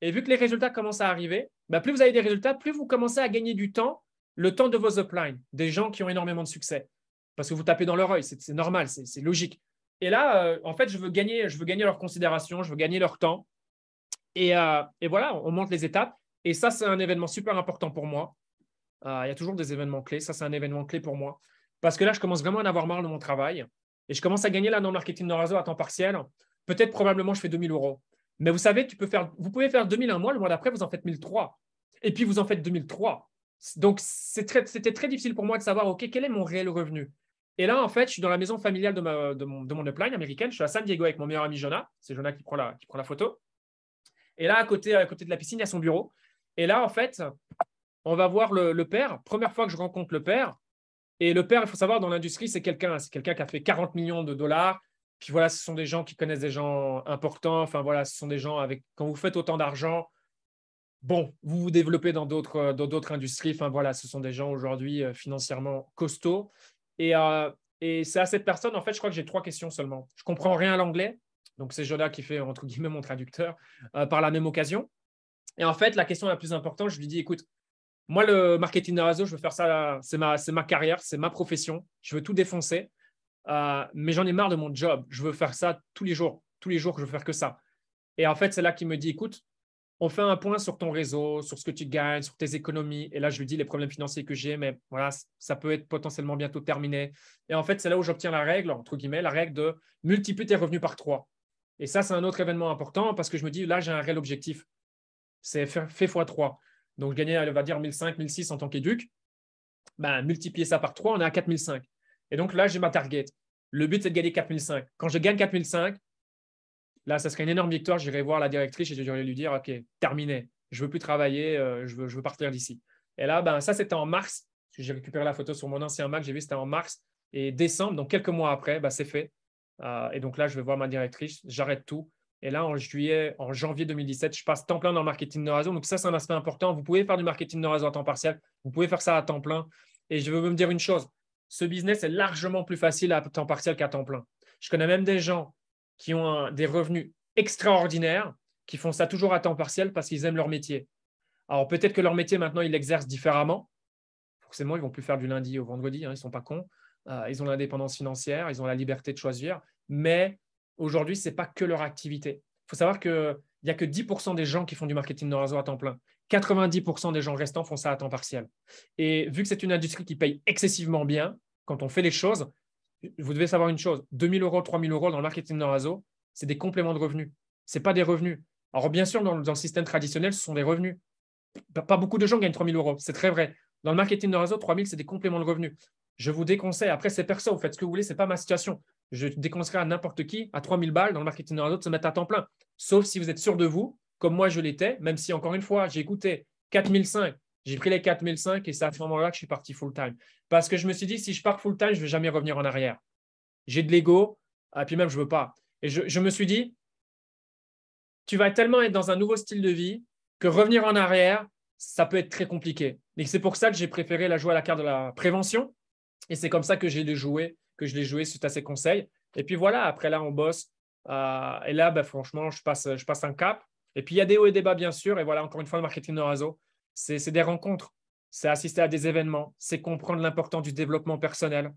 Et vu que les résultats commencent à arriver, plus vous avez des résultats, plus vous commencez à gagner du temps, le temps de vos uplines, des gens qui ont énormément de succès. Parce que vous tapez dans leur œil, c'est normal, c'est logique. Et là, en fait, je veux gagner leur considération, je veux gagner leur temps. Et voilà, on monte les étapes. Et ça, c'est un événement super important pour moi. Il y a toujours des événements clés. Ça, c'est un événement clé pour moi. Parce que là, je commence vraiment à en avoir marre de mon travail. Et je commence à gagner là dans le marketing de réseau à temps partiel. Peut-être, probablement, je fais 2000 euros. Mais vous savez, vous pouvez faire 2000 un mois, le mois d'après, vous en faites 1003. Et puis, vous en faites 2003. Donc, c'était très difficile pour moi de savoir, OK, quel est mon réel revenu? Et là, en fait, je suis dans la maison familiale de mon upline américaine. Je suis à San Diego avec mon meilleur ami Jonah. C'est Jonah qui prend la photo. Et là, à côté de la piscine, il y a son bureau. Et là, en fait, on va voir le père. Première fois que je rencontre le père. Et le père, il faut savoir, dans l'industrie, c'est quelqu'un qui a fait 40 millions de dollars. Puis voilà, ce sont des gens qui connaissent des gens importants. Enfin voilà, ce sont des gens avec, quand vous faites autant d'argent, bon, vous vous développez dans d'autres industries. Enfin voilà, ce sont des gens aujourd'hui financièrement costauds. Et c'est à cette personne, en fait, je crois que j'ai 3 questions seulement. Je comprends rien à l'anglais. Donc c'est Joda qui fait, entre guillemets, mon traducteur par la même occasion. Et en fait, la question la plus importante, je lui dis, écoute, moi, le marketing de réseau, je veux faire ça, c'est ma carrière, c'est ma profession. Je veux tout défoncer. Mais j'en ai marre de mon job. Je veux faire ça tous les jours. Tous les jours, je veux faire que ça. Et en fait, c'est là qu'il me dit, écoute, on fait un point sur ton réseau, sur ce que tu gagnes, sur tes économies. Et là, je lui dis les problèmes financiers que j'ai, mais voilà, ça peut être potentiellement bientôt terminé. Et en fait, c'est là où j'obtiens la règle, entre guillemets, la règle de multiplier tes revenus par 3. Et ça, c'est un autre événement important parce que je me dis, là, j'ai un réel objectif. C'est fait x3. Donc, je gagnais, on va dire, 1005, 1006 en tant qu'éduc. Multiplier ça par 3, on est à 4005. Et donc là, j'ai ma target. Le but, c'est de gagner 4005. Quand je gagne 4005, là, ça serait une énorme victoire. J'irai voir la directrice et je vais lui dire, OK, terminé. Je ne veux plus travailler, je veux partir d'ici. Et là, ça, c'était en mars. Parce que j'ai récupéré la photo sur mon ancien Mac, j'ai vu c'était en mars et décembre, donc quelques mois après, bah, c'est fait. Et donc là, je vais voir ma directrice, j'arrête tout. Et là, en janvier 2017, je passe temps plein dans le marketing de réseau. Donc ça, c'est un aspect important. Vous pouvez faire du marketing de réseau à temps partiel, vous pouvez faire ça à temps plein. Et je veux me dire une chose, ce business est largement plus facile à temps partiel qu'à temps plein. Je connais même des gens qui ont des revenus extraordinaires, qui font ça toujours à temps partiel parce qu'ils aiment leur métier. Alors peut-être que leur métier, maintenant, ils l'exercent différemment. Forcément, ils ne vont plus faire du lundi au vendredi, hein, ils ne sont pas cons. Ils ont l'indépendance financière, ils ont la liberté de choisir. Mais aujourd'hui, ce n'est pas que leur activité. Il faut savoir qu'il n'y a que 10% des gens qui font du marketing de réseau à temps plein. 90% des gens restants font ça à temps partiel. Et vu que c'est une industrie qui paye excessivement bien, quand on fait les choses, vous devez savoir une chose, 2 000 euros, 3 000 euros dans le marketing de réseau, c'est des compléments de revenus. Ce n'est pas des revenus. Alors bien sûr, dans le système traditionnel, ce sont des revenus. Pas beaucoup de gens gagnent 3 000 euros, c'est très vrai. Dans le marketing de réseau, 3 000, c'est des compléments de revenus. Je vous déconseille, après c'est perso, vous faites ce que vous voulez, ce n'est pas ma situation. Je déconseillerais à n'importe qui, à 3 000 balles dans le marketing de réseau, de se mettre à temps plein. Sauf si vous êtes sûr de vous, comme moi je l'étais, même si encore une fois, j'ai écouté 4 500, j'ai pris les 4 500 et c'est à ce moment-là que je suis parti full-time. Parce que je me suis dit, si je pars full-time, je ne vais jamais revenir en arrière. J'ai de l'ego, et puis même je ne veux pas. Et je me suis dit, tu vas tellement être dans un nouveau style de vie que revenir en arrière, ça peut être très compliqué. Et c'est pour ça que j'ai préféré la jouer à la carte de la prévention. Et c'est comme ça que je l'ai joué suite à ces conseils. Et puis voilà, après là, on bosse. Et là, ben, franchement, je passe un cap. Et puis il y a des hauts et des bas, bien sûr. Et voilà, encore une fois, le marketing de réseau, c'est des rencontres. C'est assister à des événements. C'est comprendre l'importance du développement personnel.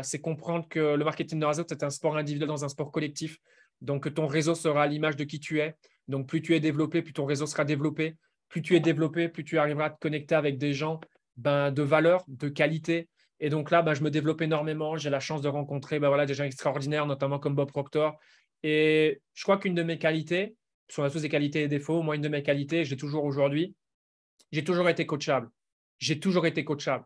C'est comprendre que le marketing de réseau, c'est un sport individuel dans un sport collectif. Donc, ton réseau sera à l'image de qui tu es. Donc, plus tu es développé, plus ton réseau sera développé. Plus tu es développé, plus tu arriveras à te connecter avec des gens de valeur, de qualité. Et donc là, je me développe énormément. J'ai la chance de rencontrer voilà, des gens extraordinaires, notamment comme Bob Proctor. Et je crois qu'une de mes qualités, parce qu'on a tous des qualités et des défauts, moi, une de mes qualités, j'ai toujours aujourd'hui, j'ai toujours été coachable. J'ai toujours été coachable.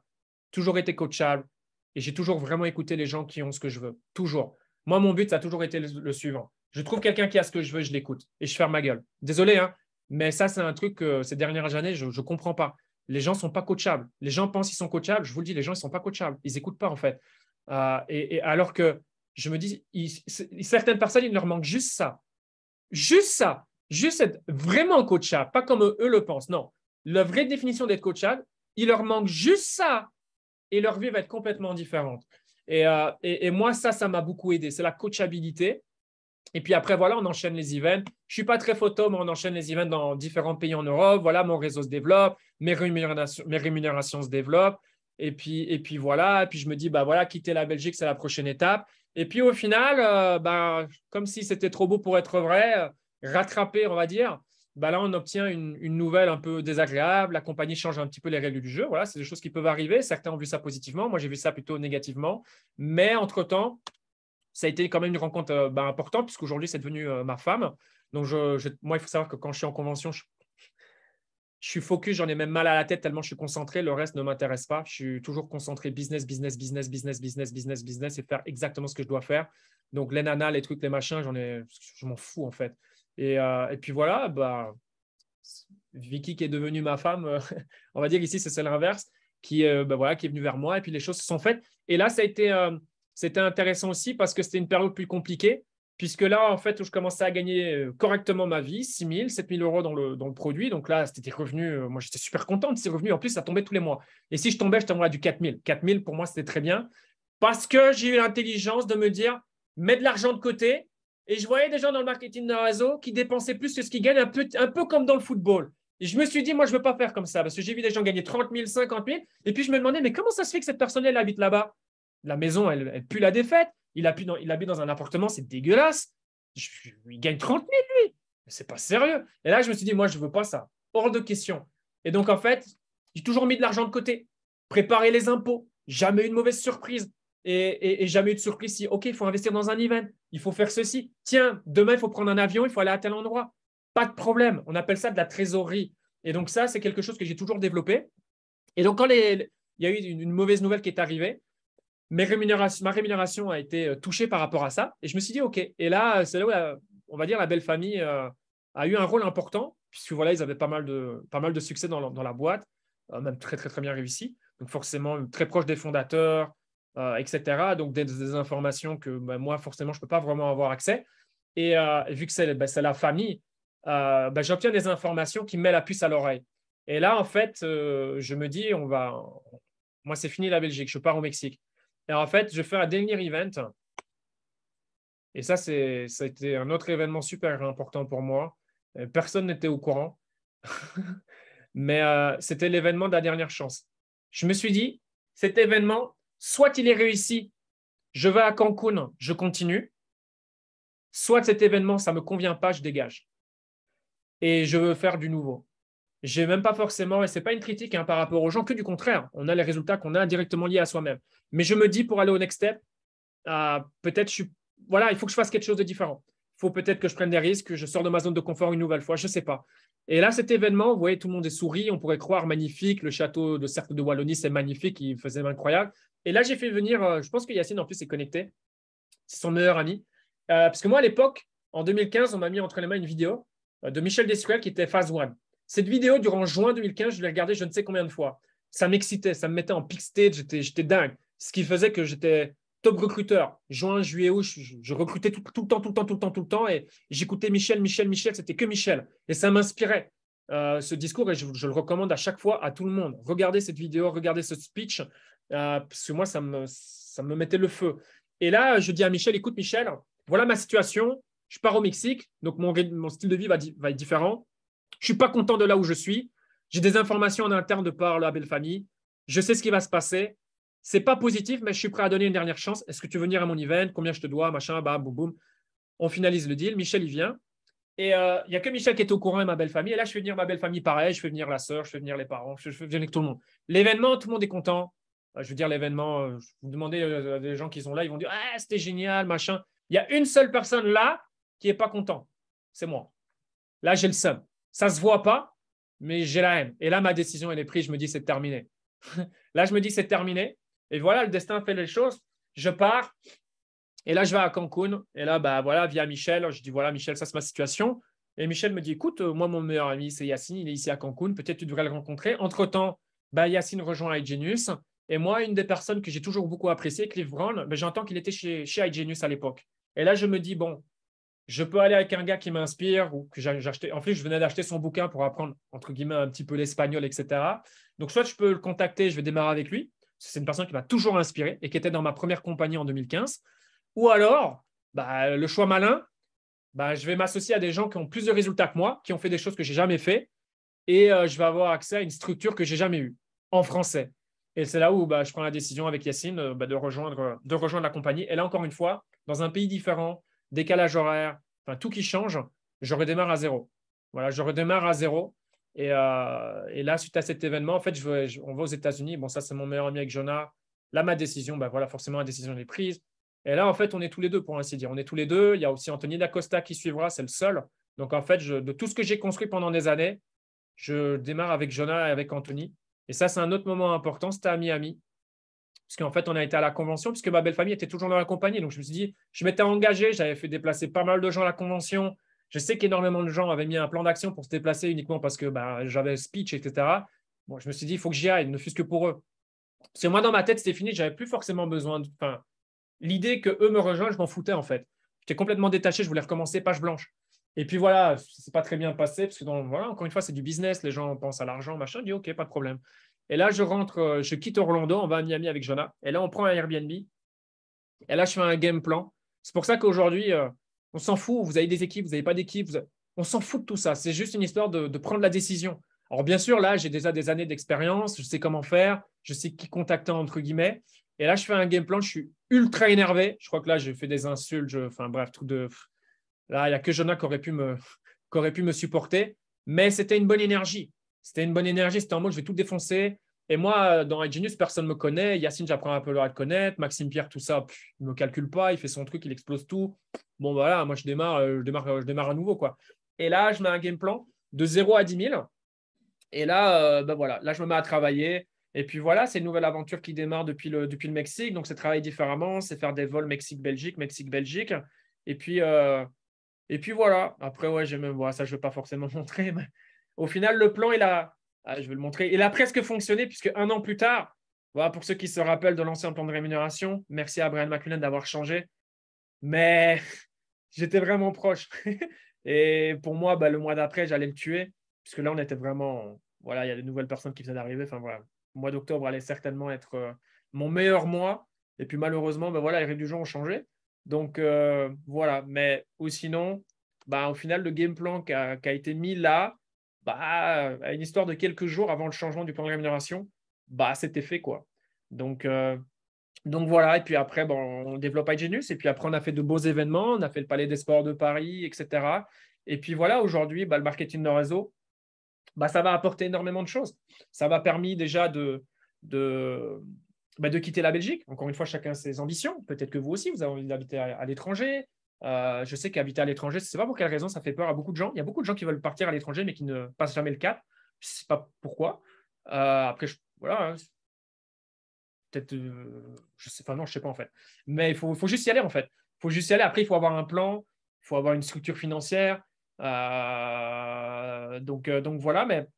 Toujours été coachable. Et j'ai toujours vraiment écouté les gens qui ont ce que je veux. Toujours. Moi, mon but, ça a toujours été le suivant. Je trouve quelqu'un qui a ce que je veux, je l'écoute. Et je ferme ma gueule. Désolé, hein, mais ça, c'est un truc que ces dernières années, je ne comprends pas. Les gens ne sont pas coachables. Les gens pensent qu'ils sont coachables. Je vous le dis, les gens, ils ne sont pas coachables. Ils n'écoutent pas, en fait. Et alors que je me dis, certaines personnes, il leur manque juste ça. Juste ça. Juste être vraiment coachable. Pas comme eux le pensent. Non. La vraie définition d'être coachable, il leur manque juste ça et leur vie va être complètement différente. Et moi, ça m'a beaucoup aidé. C'est la coachabilité. Et puis après, voilà, on enchaîne les events. Je ne suis pas très photo, mais on enchaîne les events dans différents pays en Europe. Voilà, mon réseau se développe, mes rémunérations se développent. Et puis voilà, et puis je me dis, voilà, quitter la Belgique, c'est la prochaine étape. Et puis au final, comme si c'était trop beau pour être vrai, rattrapé, on va dire, là, on obtient une nouvelle un peu désagréable. La compagnie change un petit peu les règles du jeu. Voilà, c'est des choses qui peuvent arriver. Certains ont vu ça positivement. Moi, j'ai vu ça plutôt négativement. Mais entre-temps, ça a été quand même une rencontre importante puisqu'aujourd'hui, c'est devenu ma femme. Donc, moi, il faut savoir que quand je suis en convention, je suis focus, j'en ai même mal à la tête tellement je suis concentré. Le reste ne m'intéresse pas. Je suis toujours concentré business, business, business, business, business, business, business et faire exactement ce que je dois faire. Donc, les nanas, les trucs, les machins, je m'en fous en fait. Et puis voilà, Vicky qui est devenue ma femme, on va dire ici, c'est l'inverse, qui est venue vers moi et puis les choses se sont faites. Et là, c'était intéressant aussi parce que c'était une période plus compliquée, puisque là, en fait, où je commençais à gagner correctement ma vie, 6 000, 7 000 euros dans le produit. Donc là, c'était des revenus. Moi, j'étais super content de ces revenus. En plus, ça tombait tous les mois. Et si je tombais à du 4 000. 4 000, pour moi, c'était très bien parce que j'ai eu l'intelligence de me dire, mets de l'argent de côté. Et je voyais des gens dans le marketing de réseau qui dépensaient plus que ce qu'ils gagnent, un peu comme dans le football. Et je me suis dit, moi, je ne veux pas faire comme ça parce que j'ai vu des gens gagner 30 000, 50 000. Et puis, je me demandais, mais comment ça se fait que cette personne-là habite là-bas? La maison, elle pue la défaite. Il habite dans un appartement, c'est dégueulasse. Il gagne 30 000, lui. C'est pas sérieux. Et là, je me suis dit, moi, je ne veux pas ça. Hors de question. Et donc, en fait, j'ai toujours mis de l'argent de côté. Préparer les impôts. Jamais eu de mauvaise surprise. Et jamais eu de surprise si, OK, il faut investir dans un event. Il faut faire ceci. Tiens, demain, il faut prendre un avion, il faut aller à tel endroit. Pas de problème. On appelle ça de la trésorerie. Et donc, ça, c'est quelque chose que j'ai toujours développé. Et donc, quand il y a eu une mauvaise nouvelle qui est arrivée, ma rémunération a été touchée par rapport à ça. Et je me suis dit, OK. Et là, c'est là où, on va dire, la belle famille a eu un rôle important, puisque voilà, ils avaient pas mal de succès dans la boîte, même très, très, très bien réussi. Donc, forcément, très proche des fondateurs, etc. Donc, des informations que moi, forcément, je ne peux pas vraiment avoir accès. Et vu que c'est la famille, j'obtiens des informations qui me mettent la puce à l'oreille. Et là, en fait, je me dis, moi, c'est fini la Belgique, je pars au Mexique. Et en fait, je fais un dernier event. Et ça a été un autre événement super important pour moi. Personne n'était au courant. Mais c'était l'événement de la dernière chance. Je me suis dit, cet événement, soit il est réussi, je vais à Cancun, je continue, soit cet événement, ça ne me convient pas, je dégage. Et je veux faire du nouveau. Je n'ai même pas forcément, et ce n'est pas une critique par rapport aux gens, que du contraire. On a les résultats qu'on a directement liés à soi-même. Mais je me dis, pour aller au next step, peut-être il faut que je fasse quelque chose de différent. Il faut peut-être que je prenne des risques, que je sors de ma zone de confort une nouvelle fois, je ne sais pas. Et là, cet événement, vous voyez, tout le monde est souri, on pourrait croire magnifique, le château de Cercle de Wallonie, c'est magnifique, il faisait incroyable. Et là, j'ai fait venir, je pense que Yacine en plus est connecté, c'est son meilleur ami. Parce que moi, à l'époque, en 2015, on m'a mis entre les mains une vidéo de Michel Descruelles qui était Phase One. Cette vidéo, durant juin 2015, je l'ai regardée je ne sais combien de fois. Ça m'excitait, ça me mettait en peak stage, j'étais dingue. Ce qui faisait que j'étais top recruteur. Juin, juillet, août, je recrutais tout le temps. Et j'écoutais Michel, c'était que Michel. Et ça m'inspirait, ce discours. Et je le recommande à chaque fois à tout le monde. Regardez cette vidéo, regardez ce speech, parce que moi, ça me mettait le feu. Et là, je dis à Michel, écoute Michel, voilà ma situation. Je pars au Mexique, donc mon style de vie va être différent. Je ne suis pas content de là où je suis. J'ai des informations en interne de par la belle famille. Je sais ce qui va se passer. C'est pas positif, mais je suis prêt à donner une dernière chance. Est-ce que tu veux venir à mon event? Combien je te dois? Machin, bam, boum, boum. On finalise le deal. Michel, il vient. Et il n'y a que Michel qui est au courant et ma belle famille. Et là, je fais venir ma belle famille pareil. Je fais venir la sœur, je fais venir les parents, je fais venir tout le monde. L'événement, tout le monde est content. Je veux dire, l'événement, je vous demandez à des gens qui sont là, ils vont dire ah, c'était génial, machin. Il y a une seule personne là qui n'est pas content. C'est moi. Là, j'ai le seum. Ça ne se voit pas, mais j'ai la haine. Et là, ma décision, elle est prise. Je me dis, c'est terminé. Là, je me dis, c'est terminé. Et voilà, le destin fait les choses. Je pars. Et là, je vais à Cancun. Et là, voilà, via Michel, je dis, voilà, Michel, ça, c'est ma situation. Et Michel me dit, écoute, moi, mon meilleur ami, c'est Yacine. Il est ici à Cancun. Peut-être tu devrais le rencontrer. Entre-temps, Yacine rejoint iGenius. Et moi, une des personnes que j'ai toujours beaucoup appréciées, Cliff Brown, j'entends qu'il était chez iGenius à l'époque. Et là, je me dis, bon, je peux aller avec un gars qui m'inspire ou que j'ai acheté. En plus, je venais d'acheter son bouquin pour apprendre, entre guillemets, un petit peu l'espagnol, etc. Donc, soit je peux le contacter, je vais démarrer avec lui. C'est une personne qui m'a toujours inspiré et qui était dans ma première compagnie en 2015. Ou alors, le choix malin, je vais m'associer à des gens qui ont plus de résultats que moi, qui ont fait des choses que je n'ai jamais fait. Et je vais avoir accès à une structure que je n'ai jamais eue en français. Et c'est là où je prends la décision avec Yacine de rejoindre la compagnie. Et là, encore une fois, dans un pays différent, décalage horaire, tout qui change, je redémarre à zéro. Voilà, je redémarre à zéro. Et là, suite à cet événement, en fait, on va aux États-Unis. Bon, ça, c'est mon meilleur ami avec Jonah. Là, ma décision, voilà, forcément, la décision est prise. Et là, en fait, on est tous les deux, pour ainsi dire. On est tous les deux. Il y a aussi Anthony Dacosta qui suivra, c'est le seul. Donc, en fait, de tout ce que j'ai construit pendant des années, je démarre avec Jonah et avec Anthony. Et ça, c'est un autre moment important. C'était à Miami. Parce qu'en fait, on a été à la convention, puisque ma belle famille était toujours dans la compagnie. Donc, je me suis dit, je m'étais engagé, j'avais fait déplacer pas mal de gens à la convention. Je sais qu'énormément de gens avaient mis un plan d'action pour se déplacer uniquement parce que j'avais speech, etc. Bon, je me suis dit, il faut que j'y aille, ne fût-ce que pour eux. Parce que moi, dans ma tête, c'était fini, j'avais plus forcément besoin de. Enfin, l'idée qu'eux me rejoignent, je m'en foutais en fait. J'étais complètement détaché, je voulais recommencer page blanche. Et puis voilà, ça s'est pas très bien passé, parce que voilà, encore une fois, c'est du business, les gens pensent à l'argent, machin. Je dis, OK, pas de problème. Et là, je quitte Orlando, on va à Miami avec Jonah. Et là, on prend un Airbnb. Et là, je fais un game plan. C'est pour ça qu'aujourd'hui, on s'en fout. Vous avez des équipes, vous n'avez pas d'équipe. On s'en fout de tout ça. C'est juste une histoire de prendre la décision. Alors, bien sûr, là, j'ai déjà des années d'expérience. Je sais comment faire. Je sais qui contacter, entre guillemets. Et là, je fais un game plan. Je suis ultra énervé. Je crois que là, j'ai fait des insultes. Enfin, bref, truc de. Là, il n'y a que Jonah qui aurait pu me supporter. Mais c'était une bonne énergie. C'était une bonne énergie. C'était en mode, je vais tout défoncer. Et moi, dans iGenius, personne ne me connaît. Yacine, j'apprends un peu à le connaître. Maxime Pierre, tout ça, il ne me calcule pas. Il fait son truc, il explose tout. Bon, voilà, moi, je démarre à nouveau, quoi. Et là, je mets un game plan de 0 à 10 000. Et là, voilà, là, je me mets à travailler. Et puis voilà, c'est une nouvelle aventure qui démarre depuis le Mexique. Donc, c'est travailler différemment. C'est faire des vols Mexique-Belgique, Mexique-Belgique. Et puis voilà. Après, ouais, ça, je ne vais pas forcément montrer. Mais au final, le plan, je vais le montrer. Il a presque fonctionné puisque un an plus tard, Voilà, pour ceux qui se rappellent de l'ancien plan de rémunération, merci à Brian McClellan d'avoir changé. Mais j'étais vraiment proche. Et pour moi, le mois d'après, j'allais le tuer. Puisque là, on était vraiment. Voilà, il y a de nouvelles personnes qui venaient d'arriver. Enfin, voilà. Le mois d'octobre allait certainement être mon meilleur mois. Et puis, malheureusement, les règles du jeu ont changé. Donc, voilà. Mais ou sinon, au final, le game plan qui a été mis là, à une histoire de quelques jours avant le changement du plan de rémunération, c'était fait, quoi. Donc voilà, et puis après, on développe iGenius, et puis après, on a fait de beaux événements, on a fait le Palais des Sports de Paris, etc. Et puis voilà, aujourd'hui, le marketing de réseau, ça va apporter énormément de choses. Ça m'a permis déjà de quitter la Belgique. Encore une fois, chacun ses ambitions. Peut-être que vous aussi, vous avez envie d'habiter à l'étranger. Je sais qu'habiter à l'étranger, je ne sais pas pour quelle raison, ça fait peur à beaucoup de gens. Il y a beaucoup de gens qui veulent partir à l'étranger, mais qui ne passent jamais le cap. Je ne sais pas pourquoi. Après, voilà, hein, peut-être, je sais, enfin non, je sais pas en fait. Mais il faut juste y aller en fait. Il faut juste y aller. Après, il faut avoir un plan, il faut avoir une structure financière. Donc voilà, mais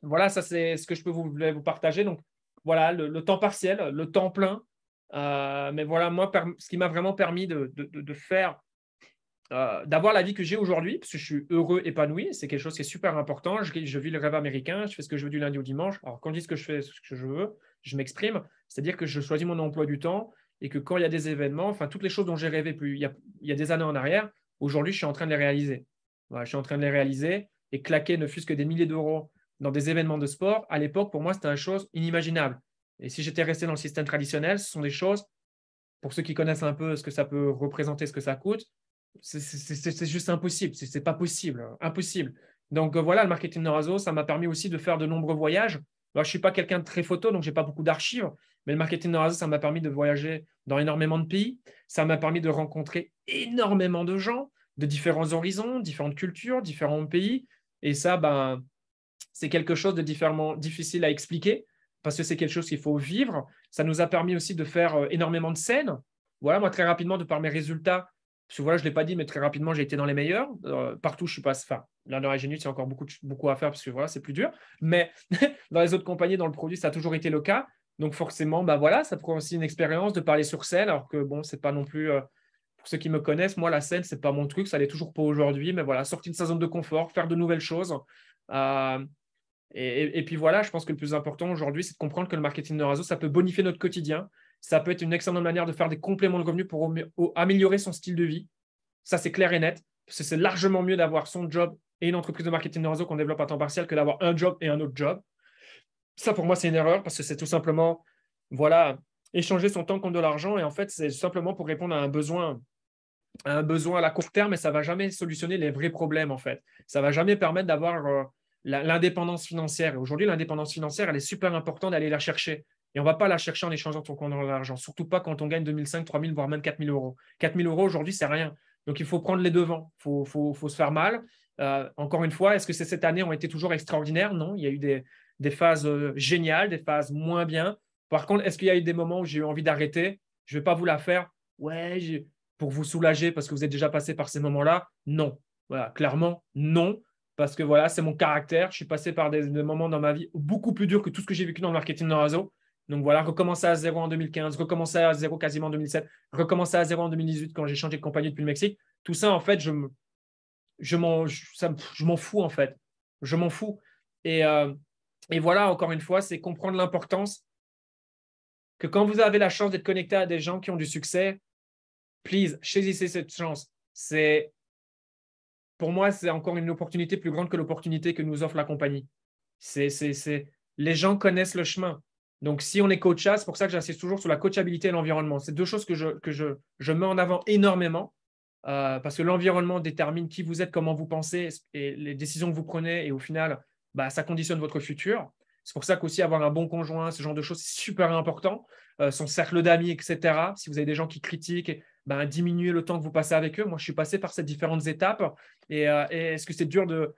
voilà, ça c'est ce que je peux vous partager. Donc voilà, le temps partiel, le temps plein. Mais voilà, moi, ce qui m'a vraiment permis de faire d'avoir la vie que j'ai aujourd'hui, parce que je suis heureux, épanoui, c'est quelque chose qui est super important. Je vis le rêve américain, je fais ce que je veux du lundi au dimanche. Alors, quand je dis ce que je fais, ce que je veux, je m'exprime, c'est-à-dire que je choisis mon emploi du temps et que quand il y a des événements, enfin, toutes les choses dont j'ai rêvé il y a des années en arrière, aujourd'hui, je suis en train de les réaliser. Voilà, je suis en train de les réaliser et claquer ne fût-ce que des milliers d'euros dans des événements de sport. À l'époque, pour moi, c'était une chose inimaginable. Et si j'étais resté dans le système traditionnel, ce sont des choses, pour ceux qui connaissent un peu ce que ça peut représenter, ce que ça coûte, c'est juste impossible. C'est pas possible. Impossible. Donc voilà, le marketing de réseau, ça m'a permis aussi de faire de nombreux voyages. Alors, je ne suis pas quelqu'un de très photo, donc je n'ai pas beaucoup d'archives, mais le marketing de réseau, ça m'a permis de voyager dans énormément de pays. Ça m'a permis de rencontrer énormément de gens de différents horizons, différentes cultures, différents pays. Et ça, c'est quelque chose de différemment difficile à expliquer parce que c'est quelque chose qu'il faut vivre. Ça nous a permis aussi de faire énormément de scènes. Voilà, moi, très rapidement, de par mes résultats, parce que voilà, je ne l'ai pas dit, mais très rapidement, j'ai été dans les meilleurs. Partout, je suis pas. Enfin, là, dans Genius, il y a encore beaucoup à faire parce que voilà, c'est plus dur. Mais dans les autres compagnies, dans le produit, ça a toujours été le cas. Donc, forcément, voilà, ça prend aussi une expérience de parler sur scène, alors que bon, c'est pas non plus. Pour ceux qui me connaissent, moi, la scène, c'est pas mon truc, ça l'est toujours pas aujourd'hui. Mais voilà, sortir de sa zone de confort, faire de nouvelles choses. Et puis voilà, je pense que le plus important aujourd'hui, c'est de comprendre que le marketing de réseau, ça peut bonifier notre quotidien. Ça peut être une excellente manière de faire des compléments de revenus pour améliorer son style de vie. Ça, c'est clair et net. Parce que c'est largement mieux d'avoir son job et une entreprise de marketing de réseau qu'on développe à temps partiel que d'avoir un job et un autre job. Ça, pour moi, c'est une erreur parce que c'est tout simplement, voilà, échanger son temps contre de l'argent. Et en fait, c'est simplement pour répondre à un besoin à la court terme, mais ça ne va jamais solutionner les vrais problèmes, en fait. Ça ne va jamais permettre d'avoir l'indépendance financière. Et aujourd'hui, l'indépendance financière, elle est super importante d'aller la chercher. Et on ne va pas la chercher en échangeant ton compte dans l'argent, surtout pas quand on gagne 2005, 3000, voire même 4000 euros. 4000 euros aujourd'hui, c'est rien. Donc, il faut prendre les devants. Il faut se faire mal. Encore une fois, est-ce que ces 7 années ont été toujours extraordinaires? Non, il y a eu des phases géniales, des phases moins bien. Par contre, est-ce qu'il y a eu des moments où j'ai eu envie d'arrêter? Je ne vais pas vous la faire. Ouais, pour vous soulager parce que vous êtes déjà passé par ces moments-là? Non. Voilà, clairement, non. Parce que voilà, c'est mon caractère. Je suis passé par des moments dans ma vie beaucoup plus durs que tout ce que j'ai vécu dans le marketing de réseau. Donc voilà, recommencer à zéro en 2015, recommencer à zéro quasiment en 2007, recommencer à zéro en 2018 quand j'ai changé de compagnie depuis le Mexique. Tout ça, en fait, je m'en fous, en fait. Je m'en fous. Et voilà, encore une fois, c'est comprendre l'importance que quand vous avez la chance d'être connecté à des gens qui ont du succès, please, saisissez cette chance. Pour moi, c'est encore une opportunité plus grande que l'opportunité que nous offre la compagnie. Les gens connaissent le chemin. Donc, si on est coachable, c'est pour ça que j'insiste toujours sur la coachabilité et l'environnement. C'est deux choses que je mets en avant énormément parce que l'environnement détermine qui vous êtes, comment vous pensez et les décisions que vous prenez. Et au final, ça conditionne votre futur. C'est pour ça qu'aussi avoir un bon conjoint, ce genre de choses, c'est super important. Son cercle d'amis, etc. Si vous avez des gens qui critiquent, diminuer le temps que vous passez avec eux. Moi, je suis passé par ces différentes étapes. Et est-ce que c'est dur de…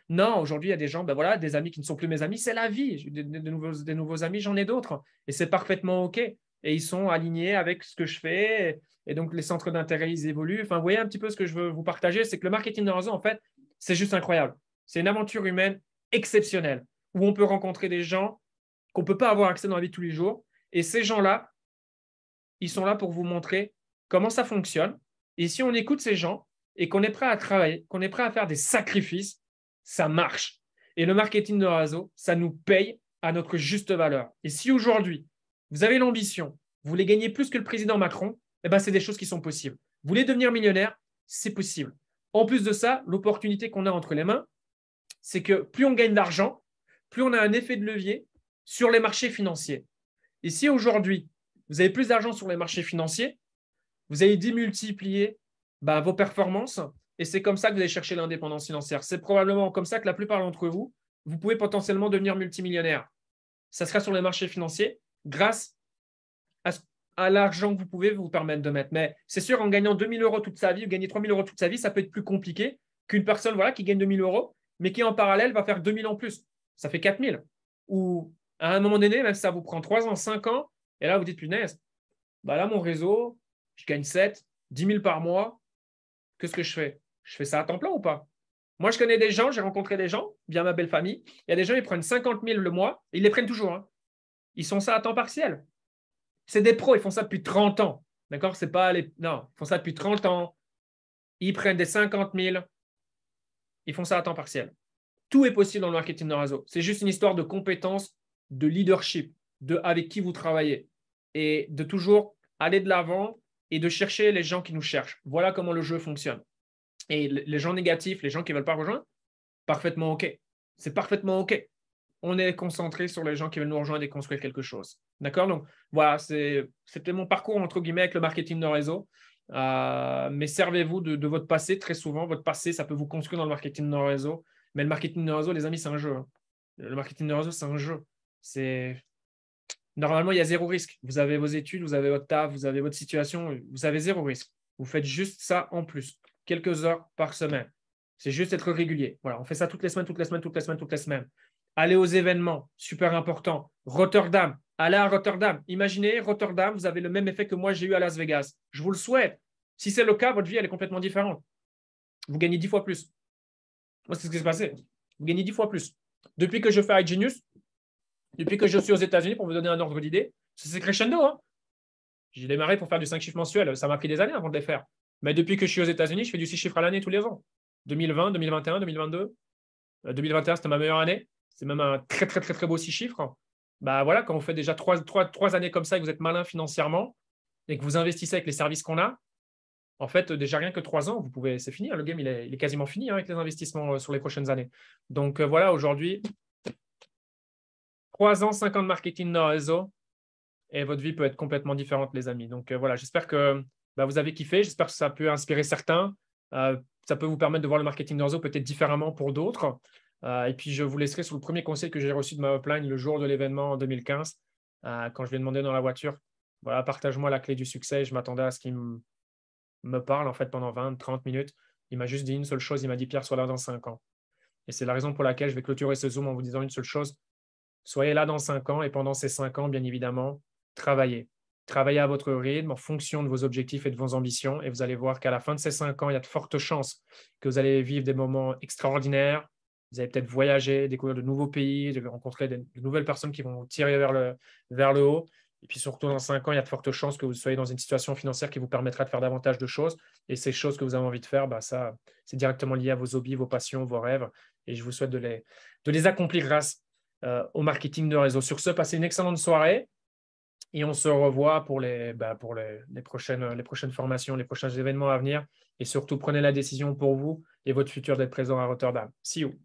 non, aujourd'hui, il y a des gens, voilà, des amis qui ne sont plus mes amis. C'est la vie. J'ai des nouveaux amis, j'en ai d'autres. Et c'est parfaitement OK. Et ils sont alignés avec ce que je fais. Et donc, les centres d'intérêt, ils évoluent. Enfin, vous voyez un petit peu ce que je veux vous partager, c'est que le marketing de réseau, en fait, c'est juste incroyable. C'est une aventure humaine exceptionnelle où on peut rencontrer des gens qu'on ne peut pas avoir accès dans la vie de tous les jours. Et ces gens-là, ils sont là pour vous montrer comment ça fonctionne. Et si on écoute ces gens et qu'on est prêt à travailler, qu'on est prêt à faire des sacrifices, ça marche. Et le marketing de réseau, ça nous paye à notre juste valeur. Et si aujourd'hui, vous avez l'ambition, vous voulez gagner plus que le président Macron, eh ben, c'est des choses qui sont possibles. Vous voulez devenir millionnaire, c'est possible. En plus de ça, l'opportunité qu'on a entre les mains, c'est que plus on gagne d'argent, plus on a un effet de levier sur les marchés financiers. Et si aujourd'hui, vous avez plus d'argent sur les marchés financiers, vous allez démultiplier vos performances et c'est comme ça que vous allez chercher l'indépendance financière. C'est probablement comme ça que la plupart d'entre vous, vous pouvez potentiellement devenir multimillionnaire. Ça sera sur les marchés financiers grâce à l'argent que vous pouvez vous permettre de mettre. Mais c'est sûr, en gagnant 2 000 € toute sa vie ou gagner 3 000 € toute sa vie, ça peut être plus compliqué qu'une personne qui gagne 2 000 €, mais qui en parallèle va faire 2 000 en plus. Ça fait 4 000. Ou à un moment donné, même si ça vous prend 3 ans, 5 ans, et là, vous dites, punaise, là, mon réseau, je gagne 7, 10 000 par mois. Qu'est-ce que je fais? Je fais ça à temps plein ou pas? Moi, je connais des gens, j'ai rencontré des gens, via ma belle famille. Il y a des gens, ils prennent 50 000 le mois, et ils les prennent toujours. Hein. Ils sont ça à temps partiel. C'est des pros, ils font ça depuis 30 ans. D'accord? C'est pas les. Non, ils font ça depuis 30 ans. Ils prennent des 50 000. Ils font ça à temps partiel. Tout est possible dans le marketing de réseau. C'est juste une histoire de compétences, de leadership, de avec qui vous travaillez. Et de toujours aller de l'avant et de chercher les gens qui nous cherchent. Voilà comment le jeu fonctionne. Et les gens négatifs, les gens qui ne veulent pas rejoindre, parfaitement OK. C'est parfaitement OK. On est concentré sur les gens qui veulent nous rejoindre et construire quelque chose. D'accord? Donc, voilà, c'était mon parcours, entre guillemets, avec le marketing de réseau. Mais servez-vous de votre passé très souvent. Votre passé, ça peut vous construire dans le marketing de réseau. Mais le marketing de réseau, les amis, c'est un jeu. Le marketing de réseau, c'est un jeu. Normalement, il y a zéro risque. Vous avez vos études, vous avez votre taf, vous avez votre situation, vous avez zéro risque. Vous faites juste ça en plus, quelques heures par semaine. C'est juste être régulier. Voilà, on fait ça toutes les semaines, toutes les semaines, toutes les semaines, toutes les semaines. Allez aux événements, super important. Rotterdam, allez à Rotterdam. Imaginez, Rotterdam, vous avez le même effet que moi j'ai eu à Las Vegas. Je vous le souhaite. Si c'est le cas, votre vie, elle est complètement différente. Vous gagnez 10 fois plus. Moi, c'est ce qui s'est passé. Vous gagnez 10 fois plus. Depuis que je fais iGenius, depuis que je suis aux États-Unis, pour vous donner un ordre d'idée, c'est crescendo. Hein. J'ai démarré pour faire du 5 chiffres mensuels. Ça m'a pris des années avant de les faire. Mais depuis que je suis aux États-Unis, je fais du 6 chiffres à l'année tous les ans. 2020, 2021, 2022. 2021, c'était ma meilleure année. C'est même un très, très, très, très beau 6 chiffres. Voilà, quand vous faites déjà 3 années comme ça et que vous êtes malin financièrement et que vous investissez avec les services qu'on a, en fait, déjà rien que 3 ans, vous pouvez, c'est fini. Hein, le game, il est quasiment fini avec les investissements sur les prochaines années. Donc voilà, aujourd'hui, 3 ans, 5 ans de marketing de réseau et votre vie peut être complètement différente, les amis. Donc voilà, j'espère que vous avez kiffé. J'espère que ça peut inspirer certains. Ça peut vous permettre de voir le marketing de réseau peut-être différemment pour d'autres. Et puis, je vous laisserai sur le premier conseil que j'ai reçu de ma upline le jour de l'événement en 2015, quand je lui ai demandé dans la voiture, voilà, partage-moi la clé du succès. Je m'attendais à ce qu'il me parle en fait pendant 20, 30 minutes. Il m'a juste dit une seule chose. Il m'a dit, Pierre, sois là dans 5 ans. Et c'est la raison pour laquelle je vais clôturer ce Zoom en vous disant une seule chose. Soyez là dans 5 ans et pendant ces 5 ans, bien évidemment, travaillez. Travaillez à votre rythme en fonction de vos objectifs et de vos ambitions. Et vous allez voir qu'à la fin de ces 5 ans, il y a de fortes chances que vous allez vivre des moments extraordinaires. Vous allez peut-être voyager, découvrir de nouveaux pays, rencontrer de nouvelles personnes qui vont vous tirer vers le haut. Et puis surtout, dans 5 ans, il y a de fortes chances que vous soyez dans une situation financière qui vous permettra de faire davantage de choses. Et ces choses que vous avez envie de faire, ça, c'est directement lié à vos hobbies, vos passions, vos rêves. Et je vous souhaite de les accomplir grâce au marketing de réseau. Sur ce, passez une excellente soirée. Et on se revoit pour les prochaines formations, les prochains événements à venir. Et surtout, prenez la décision pour vous et votre futur d'être présent à Rotterdam. See you.